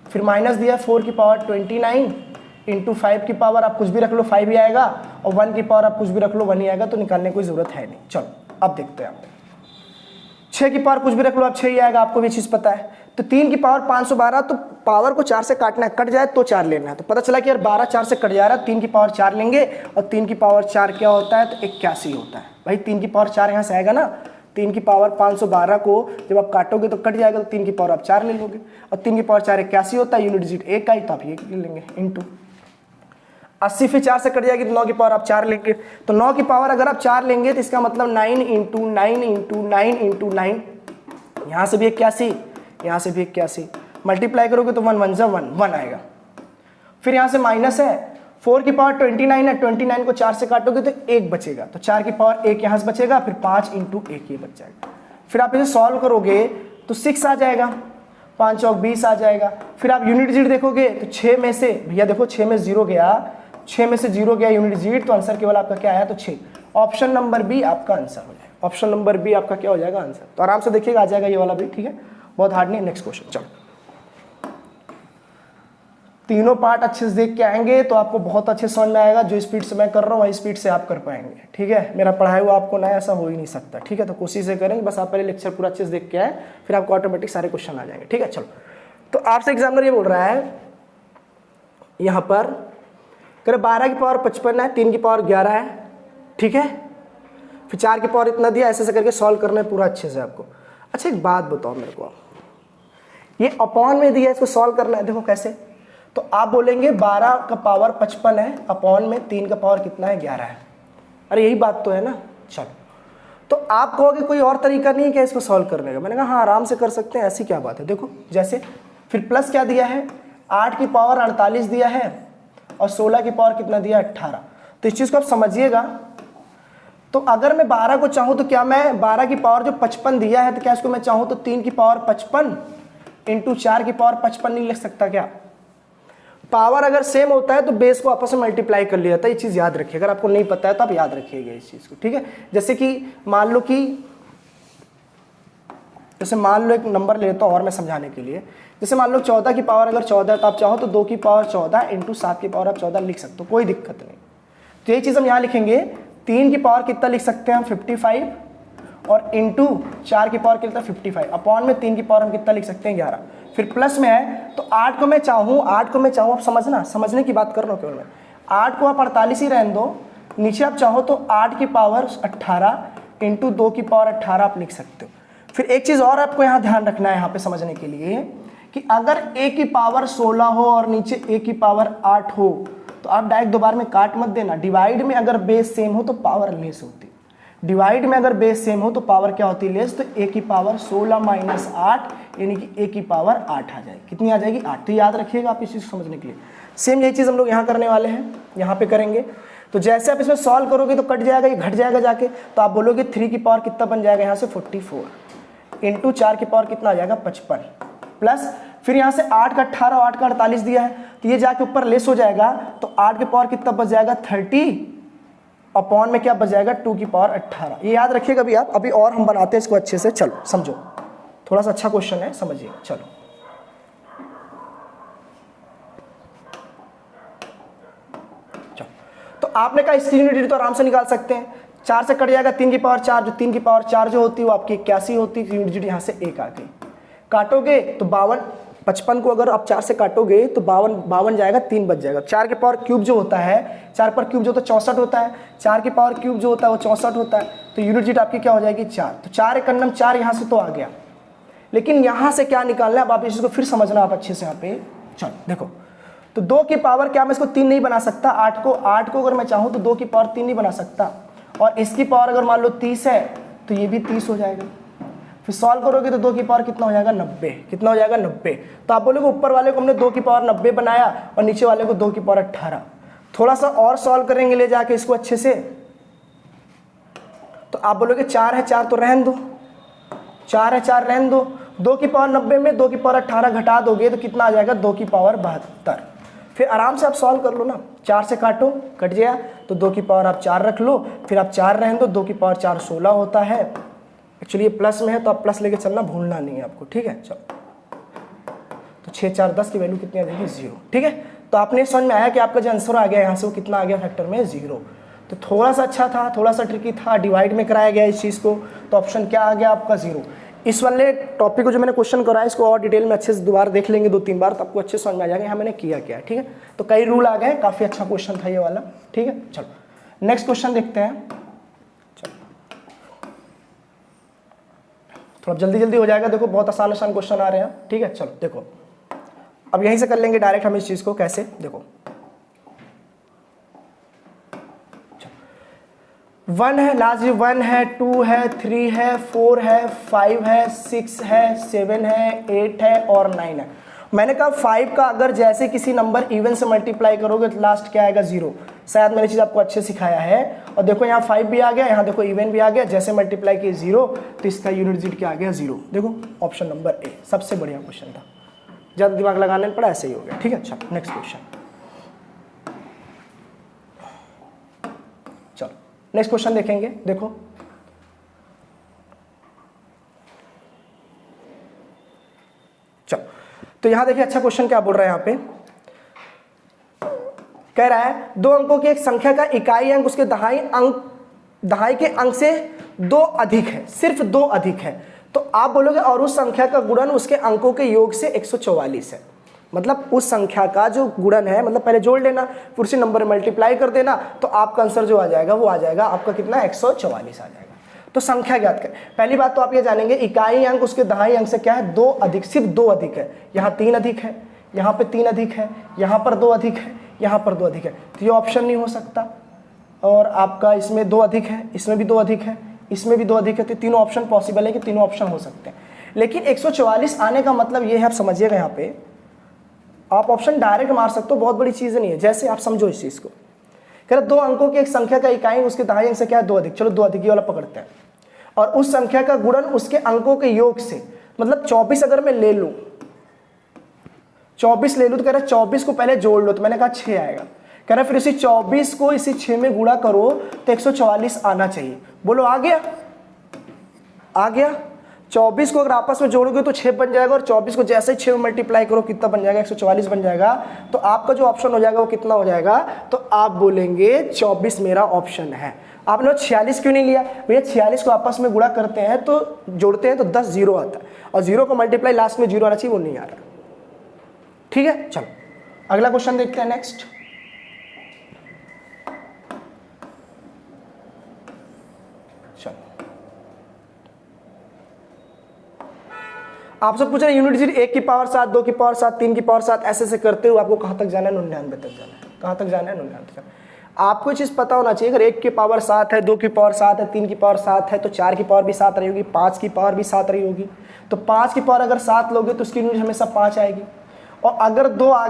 फिर माइनस दिया 4 की पावर 29, इंटू 5 की पावर आप कुछ भी रख लो 5 ही आएगा, और 1 की पावर आप कुछ भी रख लो 1 ही आएगा। तो निकालने की कोई जरूरत है नहीं। चलो अब देखते हैं। 6 की पावर कुछ भी रख लो, आप 6 ही आएगा, आपको भी चीज़ पता है। तो 3 की पावर 512, तो पावर को 4 से काटना है, कट जाए तो 4 लेना है। तो पता चला कि यार 12 4 से कट जा रहा है, 3 की पावर 4 लेंगे, और 3 की पावर 4 क्या होता है, तो 81 होता है। भाई 3 की पावर 4 यहाँ से आएगा ना, 3 की पावर 512 को जब आप काटोगे तो कट जाएगा, तो 3 की पावर आप 4 ले लोगे, और 3 की पावर 4 81 होता है, यूनिट डिजिट 1 का ही, तो आप ये ले लेंगे। इंटू 80 फिर 4 से कट जाएगी, तो 9 की पावर आप 4 लेंगे। तो 9 की पावर अगर आप 4 लेंगे तो इसका मतलब 9 इंटू 9 इंटू 9 इंटू 9, यहाँ से भी 81, यहाँ से भी 81, मल्टीप्लाई करोगे तो 1 1 जा 1 आएगा। फिर यहाँ से माइनस है, 4 की पावर 29 है, 29 को 4 से काटोगे तो 1 बचेगा, तो 4 की पावर 1 यहाँ से बचेगा, फिर 5 इंटू 1 ये बच जाएगा। फिर आप इसे सॉल्व करोगे तो 6 आ जाएगा, 5 और 20 आ जाएगा। फिर आप यूनिट डिजिट देखोगे तो 6 में से, भैया देखो 6 में 0 गया, 6 में से 0 गया यूनिट डिजिट, तो आंसर केवल आपका क्या आया, तो 6। ऑप्शन नंबर बी आपका आंसर हो जाएगा। ऑप्शन नंबर बी आपका क्या हो जाएगा, आंसर। तो आराम से देखिएगा, आ जाएगा ये वाला भी। ठीक है, बहुत हार्ड नहीं। Next question. चलो, तीनों पार्ट अच्छे से देख के आएंगे तो आपको बहुत अच्छे समझ में आएगा। जो स्पीड से मैं कर रहा हूँ वही स्पीड से आप कर पाएंगे। ठीक है, मेरा पढ़ाया हुआ आपको ना ऐसा हो ही नहीं सकता। ठीक है, तो कोशिश से करेंगे, बस आप पहले लेक्चर पूरा अच्छे से देख के आए, फिर आपको ऑटोमेटिक सारे क्वेश्चन आ जाएंगे। ठीक है, चलो। तो आपसे एग्जामिनर ये बोल रहा है यहाँ पर, कह 12 की पावर 55 है, 3 की पावर 11 है। ठीक है, फिर 4 की पावर इतना दिया, ऐसे ऐसे करके सॉल्व करना है पूरा अच्छे से आपको। अच्छा एक बात बताओ मेरे को, ये अपॉन में दिया, इसको सॉल्व करना है। देखो कैसे, तो आप बोलेंगे 12 का पावर 55 है, अपॉन में 3 का पावर कितना है, 11 है। अरे यही बात तो है ना। चलो, तो आप कहोगे कोई और तरीका नहीं है क्या इसको सॉल्व करने का? मैंने कहा हाँ आराम से कर सकते हैं, ऐसी क्या बात है। देखो जैसे, फिर प्लस क्या दिया है, 8 की पावर 48 दिया है, और 16 की पावर कितना दिया, 18। तो इस चीज़ को आप समझिएगा। तो अगर मैं 12 को चाहूँ तो क्या मैं 12 की पावर जो 55 दिया है, तो क्या इसको मैं चाहूँ तो 3 की पावर 55 इंटू 4 की पावर 55 नहीं लिख सकता क्या? पावर अगर सेम होता है तो बेस को आपस में मल्टीप्लाई कर लिया जाता है। ये चीज़ याद रखिए, अगर आपको नहीं पता है तो आप याद रखिएगा इस चीज़ को। ठीक है, जैसे कि मान लो कि जैसे मान लो एक नंबर ले लेता हूँ और मैं समझाने के लिए, जैसे मान लो 14 की पावर अगर 14 है तो आप चाहो तो 2 की पावर 14 इंटू 7 की पावर आप 14 लिख सकते हो, कोई दिक्कत नहीं। तो यही चीज़ हम यहाँ लिखेंगे, 3 की पावर कितना लिख सकते हैं हम 55, और इंटू 4 की पावर कितना 55, अपॉन में 3 की पावर हम कितना लिख सकते हैं 11। फिर प्लस में है तो 8 को मैं चाहूँ आप समझना, समझने की बात कर रहा हूँ केवल मैं, 8 को आप 48 ही रहने दो, नीचे आप चाहो तो 8 की पावर 18 इंटू 2 की पावर 18 आप लिख सकते हो। फिर एक चीज़ और आपको यहाँ ध्यान रखना है यहाँ पे समझने के लिए कि अगर a की पावर 16 हो और नीचे a की पावर 8 हो तो आप डायरेक्ट दोबारा में काट मत देना। डिवाइड में अगर बेस सेम हो तो पावर लेस होती, डिवाइड में अगर बेस सेम हो तो पावर क्या होती है लेस। तो a की पावर 16 माइनस 8 यानी कि a की पावर 8 आ जाएगी। कितनी आ जाएगी 8। तो याद रखिएगा आप इस चीज़ को समझने के लिए। सेम यही चीज़ हम लोग यहाँ करने वाले हैं, यहाँ पे करेंगे। तो जैसे आप इसमें सॉल्व करोगे तो कट जाएगा, ये घट जाएगा जाके, तो आप बोलोगे 3 की पावर कितना बन जाएगा यहाँ से 44 इंटू 4 की पावर कितना आ जाएगा 55 प्लस फिर यहाँ से 8 का 18 और 8 का 48 दिया है तो ये जाके ऊपर लेस हो जाएगा। तो 8 की पावर कितना बच जाएगा 30 अपॉन में क्या बच जाएगा 2 की पावर 18। ये याद रखिएगा अभी आप, अभी और हम बनाते हैं इसको अच्छे से। चलो समझो, थोड़ा सा अच्छा क्वेश्चन है, समझिए। चलो तो आपने कहा इसकी यूनिट तो आराम से निकाल सकते हैं, 4 से कट जाएगा 3 की पावर 4, जो 3 की पावर 4 जो होती है वो आपकी 81 होती है। यूनिट यहाँ से 1 आ गई। काटोगे तो 52, 55 को अगर आप 4 से काटोगे तो 52 जाएगा, 3 बच जाएगा। 4 के पावर क्यूब जो होता है, 4 पर क्यूब जो होता है 64 होता है, 4 की पावर क्यूब जो होता है वो 64 होता है। तो यूनिट जीट आपकी क्या हो जाएगी 4। तो 4 एक अन्नम 4 यहाँ से तो आ गया, लेकिन यहाँ से क्या निकालना है अब आप इस चीज़ को फिर समझना आप अच्छे से यहाँ पे। चलो देखो, तो 2 की पावर क्या मैं इसको 3 नहीं बना सकता, 8 को अगर मैं चाहूँ तो 2 की पावर 3 नहीं बना सकता, और इसकी पावर अगर मान लो 30 है तो ये भी 30 हो जाएगा। फिर सॉल्व करोगे तो 2 की पावर कितना हो जाएगा 90। कितना हो जाएगा 90। तो आप बोलोगे ऊपर वाले को हमने 2 की पावर 90 बनाया और नीचे वाले को 2 की पावर 18। थोड़ा सा और सॉल्व करेंगे ले जाके इसको अच्छे से, तो आप बोलोगे 4 है 4 तो रहने दो, 4 है 4 रहने दो। 2 की पावर 90 में 2 की पावर 18 घटा दोगे तो कितना आ जाएगा 2 की पावर 72। फिर आराम से आप सॉल्व कर लो ना, 4 से काटो कट गया, तो 2 की पावर आप 4 रख लो, फिर आप 4 रहने दो, 2 की पावर 4 16 होता है। एक्चुअली ये प्लस में है तो आप प्लस लेके चलना, भूलना नहीं है आपको, ठीक है। चलो तो 6 4 10 की वैल्यू कितनी आ जाएगी 0, ठीक है। तो आपने समझ में आया कि आपका जो आंसर आ गया यहाँ से वो कितना आ गया फैक्टर में 0। तो थोड़ा सा अच्छा था, थोड़ा सा ट्रिकी था, डिवाइड में कराया गया इस चीज़ को, तो ऑप्शन क्या आ गया आपका 0। इस वाले टॉपिक को जो मैंने क्वेश्चन कराया इसको और डिटेल में अच्छे से दोबारा देख लेंगे 2-3 बार, तो आपको अच्छे समझ में आ जाएगा यहाँ मैंने किया क्या है, ठीक है। तो कई रूल आ गए, काफ़ी अच्छा क्वेश्चन था ये वाला, ठीक है। चलो नेक्स्ट क्वेश्चन देखते हैं। चलो थोड़ा जल्दी जल्दी हो जाएगा, देखो बहुत आसान आसान क्वेश्चन आ रहे हैं, ठीक है। चलो देखो अब यहीं से कर लेंगे डायरेक्ट हम इस चीज़ को, कैसे देखो 1 है लास्ट, 1 है 2 है 3 है 4 है 5 है 6 है 7 है 8 है और 9 है। मैंने कहा 5 का अगर जैसे किसी नंबर इवन से मल्टीप्लाई करोगे तो लास्ट क्या आएगा 0। शायद मैंने चीज़ आपको अच्छे सिखाया है। और देखो यहाँ 5 भी आ गया, यहाँ देखो इवन भी आ गया, जैसे मल्टीप्लाई किए 0 तो इसका यूनिट जीट क्या आ गया 0। देखो ऑप्शन नंबर ए सबसे बढ़िया क्वेश्चन था, ज़्यादा दिमाग लगाने पड़ा, ऐसे ही हो गया, ठीक है। अच्छा नेक्स्ट क्वेश्चन, चलो नेक्स्ट क्वेश्चन देखेंगे। देखो चलो, तो यहां देखिए अच्छा क्वेश्चन क्या बोल रहा है, यहां पे कह रहा है 2 अंकों की एक संख्या का इकाई अंक उसके दहाई के अंक से 2 अधिक है, सिर्फ 2 अधिक है। तो आप बोलोगे और उस संख्या का गुणन उसके अंकों के योग से 144 है। मतलब उस संख्या का जो गुणन है, मतलब पहले जोड़ लेना फिर उसी नंबर में मल्टीप्लाई कर देना, तो आपका आंसर जो आ जाएगा वो आ जाएगा आपका कितना 144 आ जाएगा। तो संख्या ज्ञात करें। पहली बात तो आप ये जानेंगे इकाई अंक उसके दहाई अंक से क्या है 2 अधिक, सिर्फ 2 अधिक है। यहाँ 3 अधिक है, यहाँ पे 3 अधिक है, यहाँ पर 2 अधिक है, यहाँ पर 2 अधिक है, तो ये ऑप्शन नहीं हो सकता। और आपका इसमें 2 अधिक है, इसमें भी 2 अधिक है, इसमें भी 2 अधिक है, तो तीनों ऑप्शन पॉसिबल है कि तीनों ऑप्शन हो सकते हैं। लेकिन 144 आने का मतलब ये है, आप समझिएगा यहाँ पे आप ऑप्शन डायरेक्ट मार सकते हो, बहुत बड़ी चीज़ नहीं है। जैसे आप समझो इस चीज़ को, कह रहे 2 अंकों की एक संख्या का इकाई उसके दहाई अंक से क्या है 2 अधिक, चलो 2 अधिक ये वाला पकड़ते हैं, और उस संख्या का गुणन उसके अंकों के योग से, मतलब 24 अगर मैं ले लूँ, 24 ले लूँ तो कह रहा है 24 को पहले जोड़ लो, तो मैंने कहा 6 आएगा। कह रहा है फिर इसी 24 को इसी 6 में गुणा करो तो 144 आना चाहिए। बोलो आ गया, आ गया। 24 को अगर आपस में जोड़ोगे तो 6 बन जाएगा, और 24 को जैसे ही 6 में मल्टीप्लाई करो कितना बन जाएगा, 144 बन जाएगा। तो आपका जो ऑप्शन हो जाएगा वो कितना हो जाएगा, तो आप बोलेंगे 24 मेरा ऑप्शन है। आपने 46 क्यों नहीं लिया भैया, 46 को आपस में गुणा करते हैं तो जोड़ते हैं तो 10 जीरो आता है, और जीरो को मल्टीप्लाई लास्ट में जीरो आना चाहिए, वो नहीं आ रहा। ठीक है, चलो अगला क्वेश्चन देखते हैं। नेक्स्ट आपसे पूछ रहे यूनिट डिजिट 1 की पावर 7, 2 की पावर 7, 3 की पावर 7, ऐसे ऐसे करते हुए आपको कहाँ तक जाना है, 99 तक जाना है। कहाँ तक जाना है, 99 तक। आपको चीज़ पता होना चाहिए, अगर 1 की पावर 7 है, 2 की पावर 7 है, 3 की पावर 7 है, तो 4 की पावर भी 7 रही होगी, 5 की पावर भी 7 रही होगी। तो 5 की पावर अगर 7 लोगे तो उसकी यूनिट हमेशा 5 आएगी। और अगर 2 आ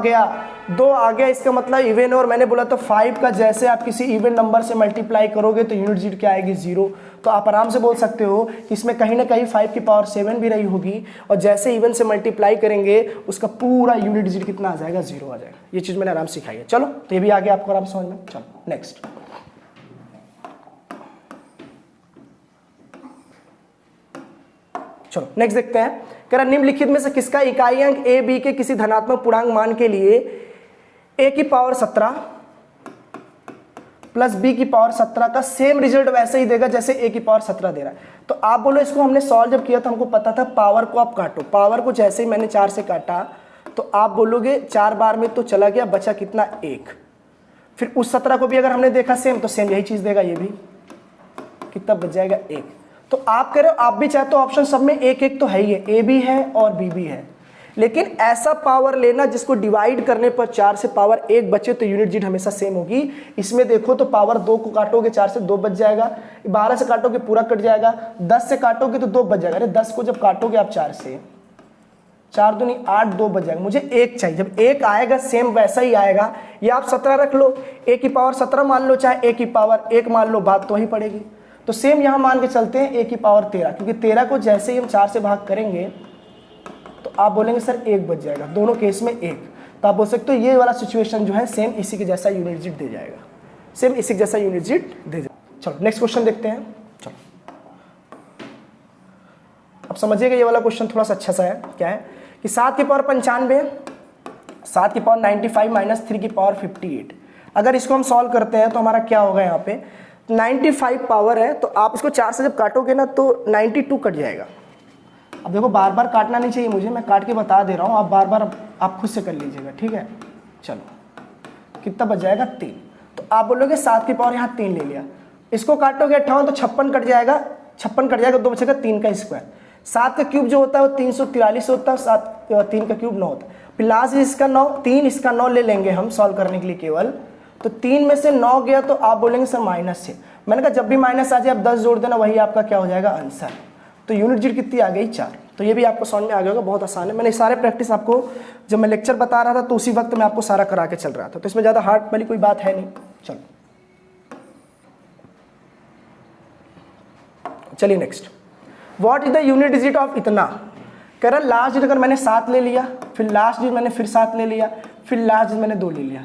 गया इसका मतलब इवन, और मैंने बोला तो 5 का जैसे आप किसी इवन नंबर से मल्टीप्लाई करोगे तो यूनिट डिजिट क्या आएगी, 0। तो आप आराम से बोल सकते हो कि इसमें कहीं ना कहीं 5 की पावर 7 भी रही होगी, और जैसे इवन से मल्टीप्लाई करेंगे उसका पूरा यूनिट डिजिट कितना आ जाएगा, 0 आ जाएगा। ये चीज़ मैंने आराम सिखाई है। चलो तो ये भी आ गया आपको आराम समझ में। चलो नेक्स्ट, चलो नेक्स्ट देखते हैं। कह रहा निम्नलिखित में से किसका इकाई अंक ए बी के किसी धनात्मक पूर्णांक मान के लिए ए की पावर 17 प्लस बी की पावर 17 का सेम रिजल्ट वैसे ही देगा जैसे ए की पावर 17 दे रहा है। तो आप बोलो, इसको हमने सॉल्व जब किया तो हमको पता था पावर को आप काटो, पावर को जैसे ही मैंने 4 से काटा तो आप बोलोगे 4 बार में तो चला गया, बचा कितना, 1। फिर उस 17 को भी अगर हमने देखा सेम, तो सेम यही चीज देगा, ये भी कितना बच जाएगा, 1। तो आप कह रहे हो आप भी चाहते हो ऑप्शन सब में 1 1 तो है ही है, ए भी है और बी भी है, लेकिन ऐसा पावर लेना जिसको डिवाइड करने पर 4 से पावर 1 बचे तो यूनिट डिजिट हमेशा सेम होगी। इसमें देखो तो पावर 2 को काटोगे 4 से 2 बच जाएगा, 12 से काटोगे पूरा कट जाएगा, 10 से काटोगे तो 2 बच जाएगा। अरे 10 को जब काटोगे आप 4 से, 4 दूनी 8, 2 बच जाएगा। मुझे 1 चाहिए, जब 1 आएगा सेम वैसा ही आएगा। ये आप 17 रख लो, ए की पावर 17 मान लो, चाहे ए की पावर 1 मान लो, बात तो वही पड़ेगी। तो सेम यहां मान के चलते हैं ए की पावर 13, क्योंकि 13 को जैसे ही हम 4 से भाग करेंगे तो आप बोलेंगे सर 1 बच जाएगा, दोनों केस में 1। तो आप बोल सकते हो ये वाला सिचुएशन जो है सेम इसी के जैसा यूनिट डिजिट दे जाएगा, सेम इसी के जैसा यूनिट डिजिट दे जाएगा। चलो नेक्स्ट क्वेश्चन देखते हैं। चलो अब समझिएगा, ये वाला क्वेश्चन थोड़ा सा अच्छा सा है। क्या है कि 7 की पावर 95, 7 की पावर 95 माइनस 3 की पावर 58। अगर इसको हम सॉल्व करते हैं तो हमारा क्या होगा, यहाँ पे 95 पावर है, तो आप इसको 4 से जब काटोगे ना तो 92 कट जाएगा। अब देखो बार बार काटना नहीं चाहिए मुझे, मैं काट के बता दे रहा हूँ, आप बार बार आप खुद से कर लीजिएगा, ठीक है। चलो कितना बच जाएगा, 3। तो आप बोलोगे 7 की पावर यहाँ 3 ले लिया, इसको काटोगे 58 तो 56 कट जाएगा, 56 कट जाएगा, 2 बचेगा 3 का स्क्वायर। 7 का क्यूब जो होता है वो 343 होता है, 3 का क्यूब 9 होता है। फिर लास्ट इसका 9, 3 इसका 9 ले लेंगे हम सॉल्व करने के लिए केवल। तो 3 में से 9 गया तो आप बोलेंगे सर माइनस 6। मैंने कहा जब भी माइनस आ जाए आप 10 जोड़ देना, वही आपका क्या हो जाएगा, आंसर। तो यूनिट डिजिट कितनी आ गई, 4। तो ये भी आपको समझ में आ गया होगा, बहुत आसान है। मैंने सारे प्रैक्टिस आपको जब मैं लेक्चर बता रहा था तो उसी वक्त मैं आपको सारा करा के चल रहा था, तो इसमें ज़्यादा हार्ड वाली कोई बात है नहीं। चलो चलिए next, what is the unit digit of इतना। कह रहा लास्ट डिजिट अगर मैंने 7 ले लिया, फिर लास्ट डिजिट मैंने फिर 7 ले लिया, फिर लास्ट डिजिट मैंने 2 ले लिया,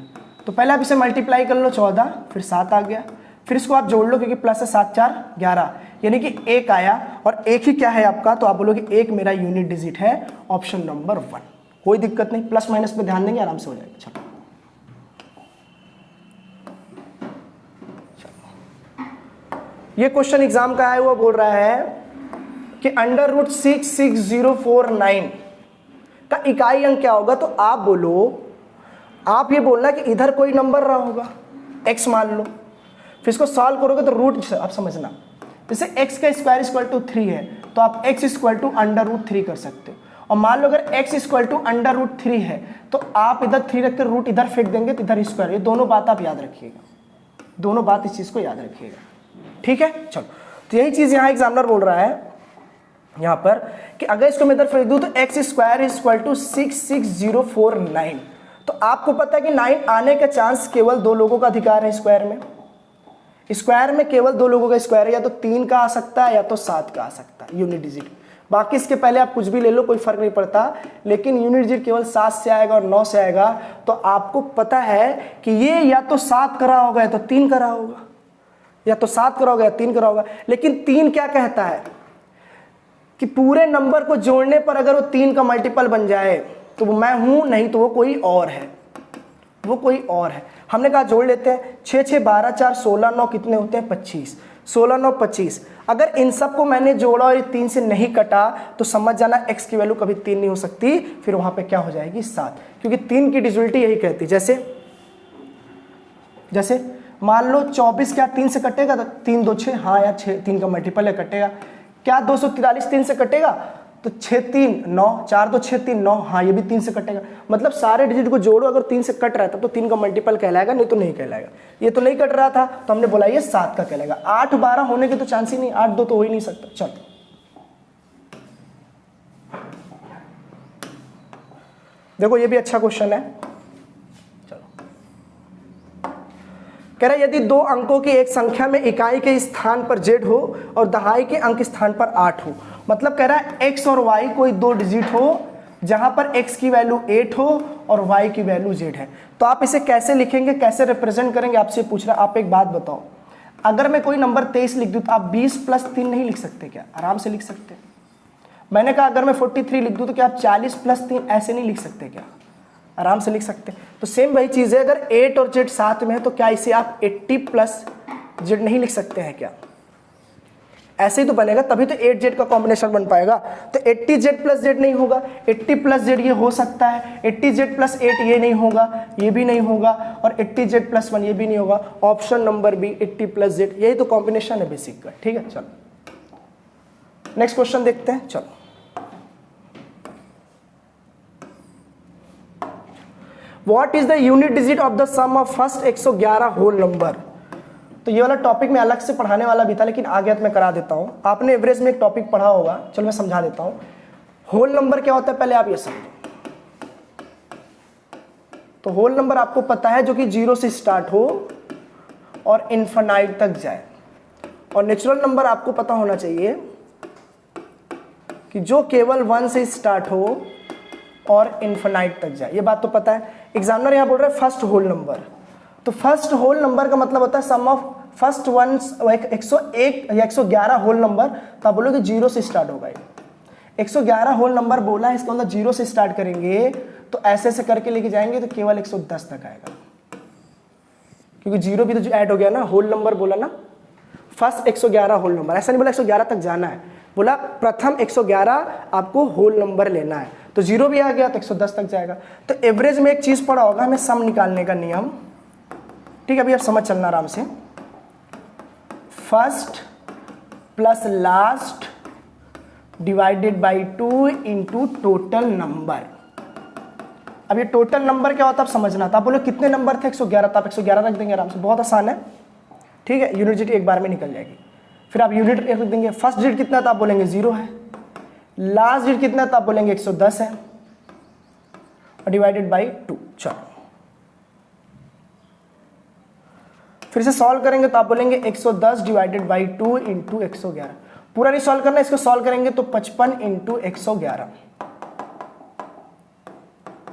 तो पहले आप इसे मल्टीप्लाई कर लो 14, फिर 7 आ गया, फिर इसको आप जोड़ लो क्योंकि प्लस है 7 4 11, यानी कि 1 आया। और 1 ही क्या है आपका, तो आप बोलोगे 1 मेरा यूनिट डिजिट है, ऑप्शन नंबर 1। कोई दिक्कत नहीं, प्लस माइनस पे ध्यान देंगे आराम से हो जाएगा। चलो ये क्वेश्चन एग्जाम का है, वो बोल रहा है कि √66049 का इकाई अंक क्या होगा। तो आप बोलो, आप ये बोलना कि इधर कोई नंबर रहा होगा, x मान लो, फिर इसको सॉल्व करोगे तो रूट, आप समझना, जैसे x का स्क्वायर इक्वल टू 3 है तो आप x इक्वल टू √3 कर सकते हो। और मान लो अगर x इक्वल टू √3 है तो आप इधर 3 रखकर रूट इधर फेंक देंगे तो इधर स्क्वायर। ये दोनों बात आप याद रखिएगा, दोनों बात इस चीज़ को याद रखिएगा, ठीक है। चलो तो यही चीज़ यहाँ एग्जामिनर बोल रहा है यहाँ पर कि अगर इसको मैं इधर फेंक दूँ तो x स्क्वायर इक्वल टू 66049। तो आपको पता है कि 9 आने का चांस केवल 2 लोगों का अधिकार है स्क्वायर में। स्क्वायर में केवल 2 लोगों का स्क्वायर है, या तो 3 का आ सकता है या तो 7 का आ सकता है यूनिट डिजिट। बाकी इसके पहले आप कुछ भी ले लो, कोई फर्क नहीं पड़ता, लेकिन यूनिट डिजिट केवल 7 से आएगा और 9 से आएगा। तो आपको पता है कि ये या तो 7 करा होगा या तो 3 करा होगा, या तो 7 करा होगा या 3 करा होगा। लेकिन 3 क्या कहता है, कि पूरे नंबर को जोड़ने पर अगर वो 3 का मल्टीपल बन जाए तो वो मैं हूं, नहीं तो वो कोई और है, वो कोई और है। हमने कहा जोड़ लेते हैं, 6 6 12 4 16 9 कितने होते हैं 25, 16 9 25। अगर इन सब को मैंने जोड़ा और ये 3 से नहीं कटा तो समझ जाना x की वैल्यू कभी 3 नहीं हो सकती, फिर वहां पे क्या हो जाएगी 7, क्योंकि 3 की डिविजिबिलिटी यही कहती है। जैसे मान लो 24 क्या 3 से कटेगा, तो 3 2 6, हाँ यार 6 3 का मल्टीपल है, कटेगा। क्या 243 3 से कटेगा, तो 6 3 9, 4 2 6 3 9, हाँ ये भी 3 से कटेगा। मतलब सारे डिजिट को जोड़ो, अगर 3 से कट रहा था तो 3 का मल्टीपल कहलाएगा, नहीं तो नहीं कहलाएगा। ये तो नहीं कट रहा था तो हमने बोला ये 7 का कहलाएगा। 8 12 होने के तो चांस ही नहीं, 8 2 तो हो ही नहीं सकता। चलो देखो ये भी अच्छा क्वेश्चन है। कह रहा है यदि 2 अंकों की एक संख्या में इकाई के स्थान पर z हो और दहाई के अंक स्थान पर 8 हो, मतलब कह रहा है x और y कोई 2 डिजिट हो जहां पर x की वैल्यू 8 हो और y की वैल्यू z है, तो आप इसे कैसे लिखेंगे, कैसे रिप्रेजेंट करेंगे, आपसे पूछ रहा। आप एक बात बताओ, अगर मैं कोई नंबर 23 लिख दूं तो आप 20 + 3 नहीं लिख सकते क्या? आराम से लिख सकते। मैंने कहा अगर मैं 43 लिख दूं तो क्या आप 40 + 3 ऐसे नहीं लिख सकते क्या? आराम से लिख सकते। तो सेम वही चीज़ है, अगर 8 और z साथ में है तो क्या इसे आप 80 + z नहीं लिख सकते हैं क्या? ऐसे ही तो बनेगा, तभी तो 8z का कॉम्बिनेशन बन पाएगा। तो 80z + z नहीं होगा, 80 + z ये हो सकता है, 80z + 8 ये नहीं होगा, ये भी नहीं होगा, और 80z + 1 ये भी नहीं होगा। ऑप्शन नंबर बी 80 + z, यही तो कॉम्बिनेशन है बेसिक का। ठीक है, चलो नेक्स्ट क्वेश्चन देखते हैं। चलो What is the unit digit of the sum of first 111 whole number? तो ये वाला टॉपिक मैं अलग से पढ़ाने वाला भी था, लेकिन आगे तो मैं करा देता हूँ। आपने एवरेज में एक टॉपिक पढ़ा होगा, चलो मैं समझा देता हूँ। होल नंबर क्या होता है पहले आप ये समझो। तो होल नंबर आपको पता है जो कि 0 से स्टार्ट हो और इनफाइनाइट तक जाए, और नेचुरल नंबर आपको पता होना चाहिए कि जो केवल 1 से स्टार्ट हो और इनफाइनाइट तक जाए। ये बात तो पता है। एग्जामिनर यहाँ बोल रहा है फर्स्ट होल नंबर, तो फर्स्ट होल नंबर का मतलब होता है सम ऑफ फर्स्ट 101 या 111 होल नंबर। तो आप बोलोगे 0 से स्टार्ट होगा। 111 होल नंबर बोला है, इसका मतलब 0 से स्टार्ट करेंगे तो ऐसे ऐसे करके लेके जाएंगे तो केवल 110 तक आएगा, क्योंकि 0 भी तो ऐड हो गया ना, होल नंबर बोला ना। फर्स्ट 111 होल नंबर, ऐसा नहीं बोला 111 तक जाना है, बोला प्रथम 111 आपको होल नंबर लेना है। तो 0 भी आ गया तो 110 तक जाएगा। तो एवरेज में एक चीज पढ़ा होगा हमें, सम निकालने का नियम। ठीक है, अभी आप समझ चलना आराम से। First plus last divided by 2 into total number. अब ये टोटल नंबर क्या होता है आप समझना था। आप बोलो कितने नंबर थे? 111, तो आप 111 रख देंगे आराम से, बहुत आसान है। ठीक है, यूनिट डिजिट एक बार में निकल जाएगी। फिर आप यूनिट रख देंगे। फर्स्ट डिजिट कितना था आप बोलेंगे 0 है, लास्ट डिजिट कितना था आप बोलेंगे 110 है, और डिवाइडेड बाई 2। चलो फिर से सॉल्व करेंगे तो आप बोलेंगे 110 डिवाइडेड बाई 2 इंटू 111। पूरा नहीं सॉल्व करना, इसको सॉल्व करेंगे तो 55 इंटू 111,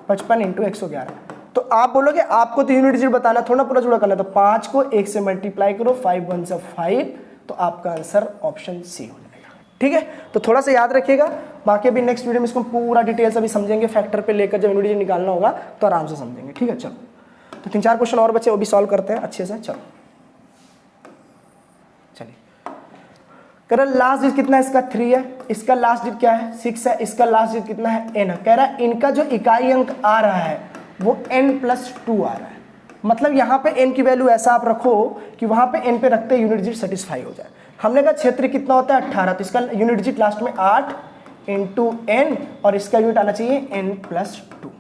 55 इंटू 111। तो आप बोलोगे आपको तो यूनिट डिजिट बताना, थोड़ा पूरा जुड़ा करना। तो 5 को 1 से मल्टीप्लाई करो, 5 1 से 5, तो आपका आंसर ऑप्शन सी हो जाएगा। ठीक है, तो थोड़ा सा याद रखिएगा। बाकी अभी नेक्स्ट वीडियो में इसको पूरा डिटेल्स अभी समझेंगे, फैक्टर पे लेकर जब यूनिट डिजिट निकालना होगा तो आराम से समझेंगे। ठीक है, चलो तो 3-4 क्वेश्चन और बच्चे वो भी सॉल्व करते हैं अच्छे से। चलो चलिए, कह रहा लास्ट डिजिट कितना है इसका 3 है, इसका लास्ट डिजिट क्या है 6 है, इसका लास्ट डिजिट कितना है n है। कह रहा है इनका जो इकाई अंक आ रहा है वो n+2 आ रहा है। मतलब यहाँ पे n की वैल्यू ऐसा आप रखो कि वहां पे n पे रखते यूनिट डिजिट सेटिस्फाई हो जाए। हमने कहा क्षेत्र कितना होता है 18, तो इसका यूनिट डिजिट लास्ट में 8 इंटू n, और इसका यूनिट आना चाहिए n+2।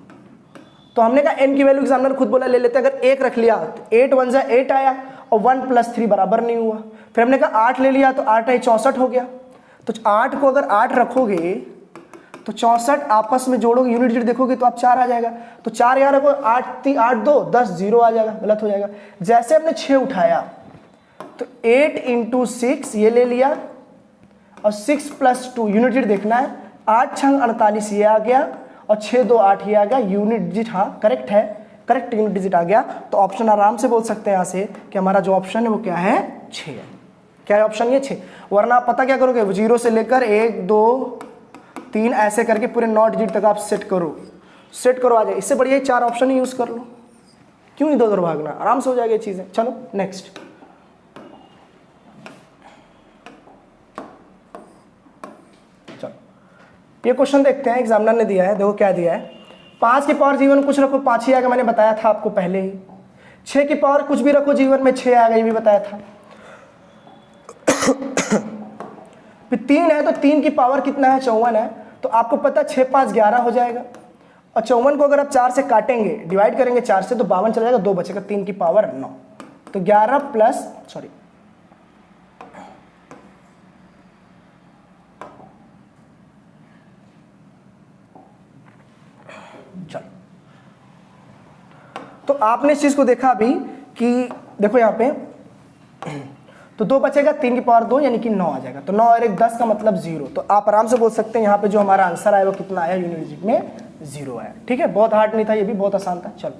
तो हमने कहा n की वैल्यू एग्जामिनर खुद बोला ले लेते हैं। अगर 1 रख लिया तो 8 1 जा 8 आया, और 1 + 3 बराबर नहीं हुआ। फिर हमने कहा 8 ले लिया तो 8 है 64 हो गया। तो 8 को अगर 8 रखोगे तो 64 आपस में जोड़ोगे, यूनिट डिजिट देखोगे तो आप 4 आ जाएगा। तो 4 यहाँ रखो, 8 3 8 2 10, 0 आ जाएगा, गलत हो जाएगा। जैसे हमने 6 उठाया तो 8 इंटू 6 ये ले लिया, और 6 + 2 यूनिट डिजिट देखना है। 8 6 48 ये आ गया, और 6 2 8 ये आ गया। यूनिट डिजिट हाँ करेक्ट है, करेक्ट यूनिट डिजिट आ गया। तो ऑप्शन आराम से बोल सकते हैं यहाँ से कि हमारा जो ऑप्शन है वो क्या है 6 है। क्या है ऑप्शन ये 6। वरना आप पता क्या करोगे, 0 से लेकर 1 2 3 ऐसे करके पूरे 9 डिजिट तक आप सेट करो आ जाए। इससे बढ़िया 4 ऑप्शन ही यूज कर लो, क्यों इधर उधर भागना, आराम से हो जाएगी चीजें। चलो नेक्स्ट, चलो ये क्वेश्चन देखते हैं, एग्जामिनर ने दिया है, देखो क्या दिया है। 5 की पावर जीवन कुछ रखो 5 ही आएगा, मैंने बताया था आपको पहले ही। 6 की पावर कुछ भी रखो जीवन में 6 आएगा, ये भी बताया था। फिर 3 है तो 3 की पावर कितना है, 54 है, तो आपको पता 6 5 11 हो जाएगा। और 54 को अगर आप 4 से काटेंगे, डिवाइड करेंगे 4 से, तो 52 चला जाएगा, 2 बचेगा, 3 की पावर 9। तो 11 प्लस सॉरी चलो, तो आपने इस चीज को देखा अभी कि देखो यहाँ पे तो 2 बचेगा, 3 की पावर 2 यानी कि 9 आ जाएगा। तो 9 और 1 10 का मतलब 0। तो आप आराम से बोल सकते हैं यहाँ पे जो हमारा आंसर आया वो कितना आया, यूनिट डिजिट में 0 आया। ठीक है, बहुत हार्ड नहीं था, ये भी बहुत आसान था। चलो,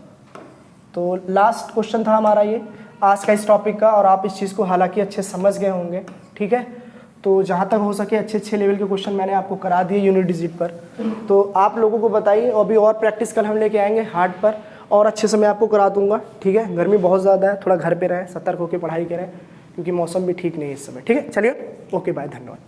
तो लास्ट क्वेश्चन था हमारा ये आज का इस टॉपिक का, और आप इस चीज़ को हालांकि अच्छे समझ गए होंगे। ठीक है, तो जहाँ तक हो सके अच्छे लेवल के क्वेश्चन मैंने आपको करा दिए यूनिट डिजिट पर। तो आप लोगों को बताइए, अभी और प्रैक्टिस कल हम लेके आएंगे हार्ड पर, और अच्छे से मैं आपको करा दूंगा। ठीक है, गर्मी बहुत ज़्यादा है, थोड़ा घर पे रहें, सतर्क होकर पढ़ाई करें, क्योंकि मौसम भी ठीक नहीं है इस समय। ठीक है, चलिए, ओके बाय, धन्यवाद।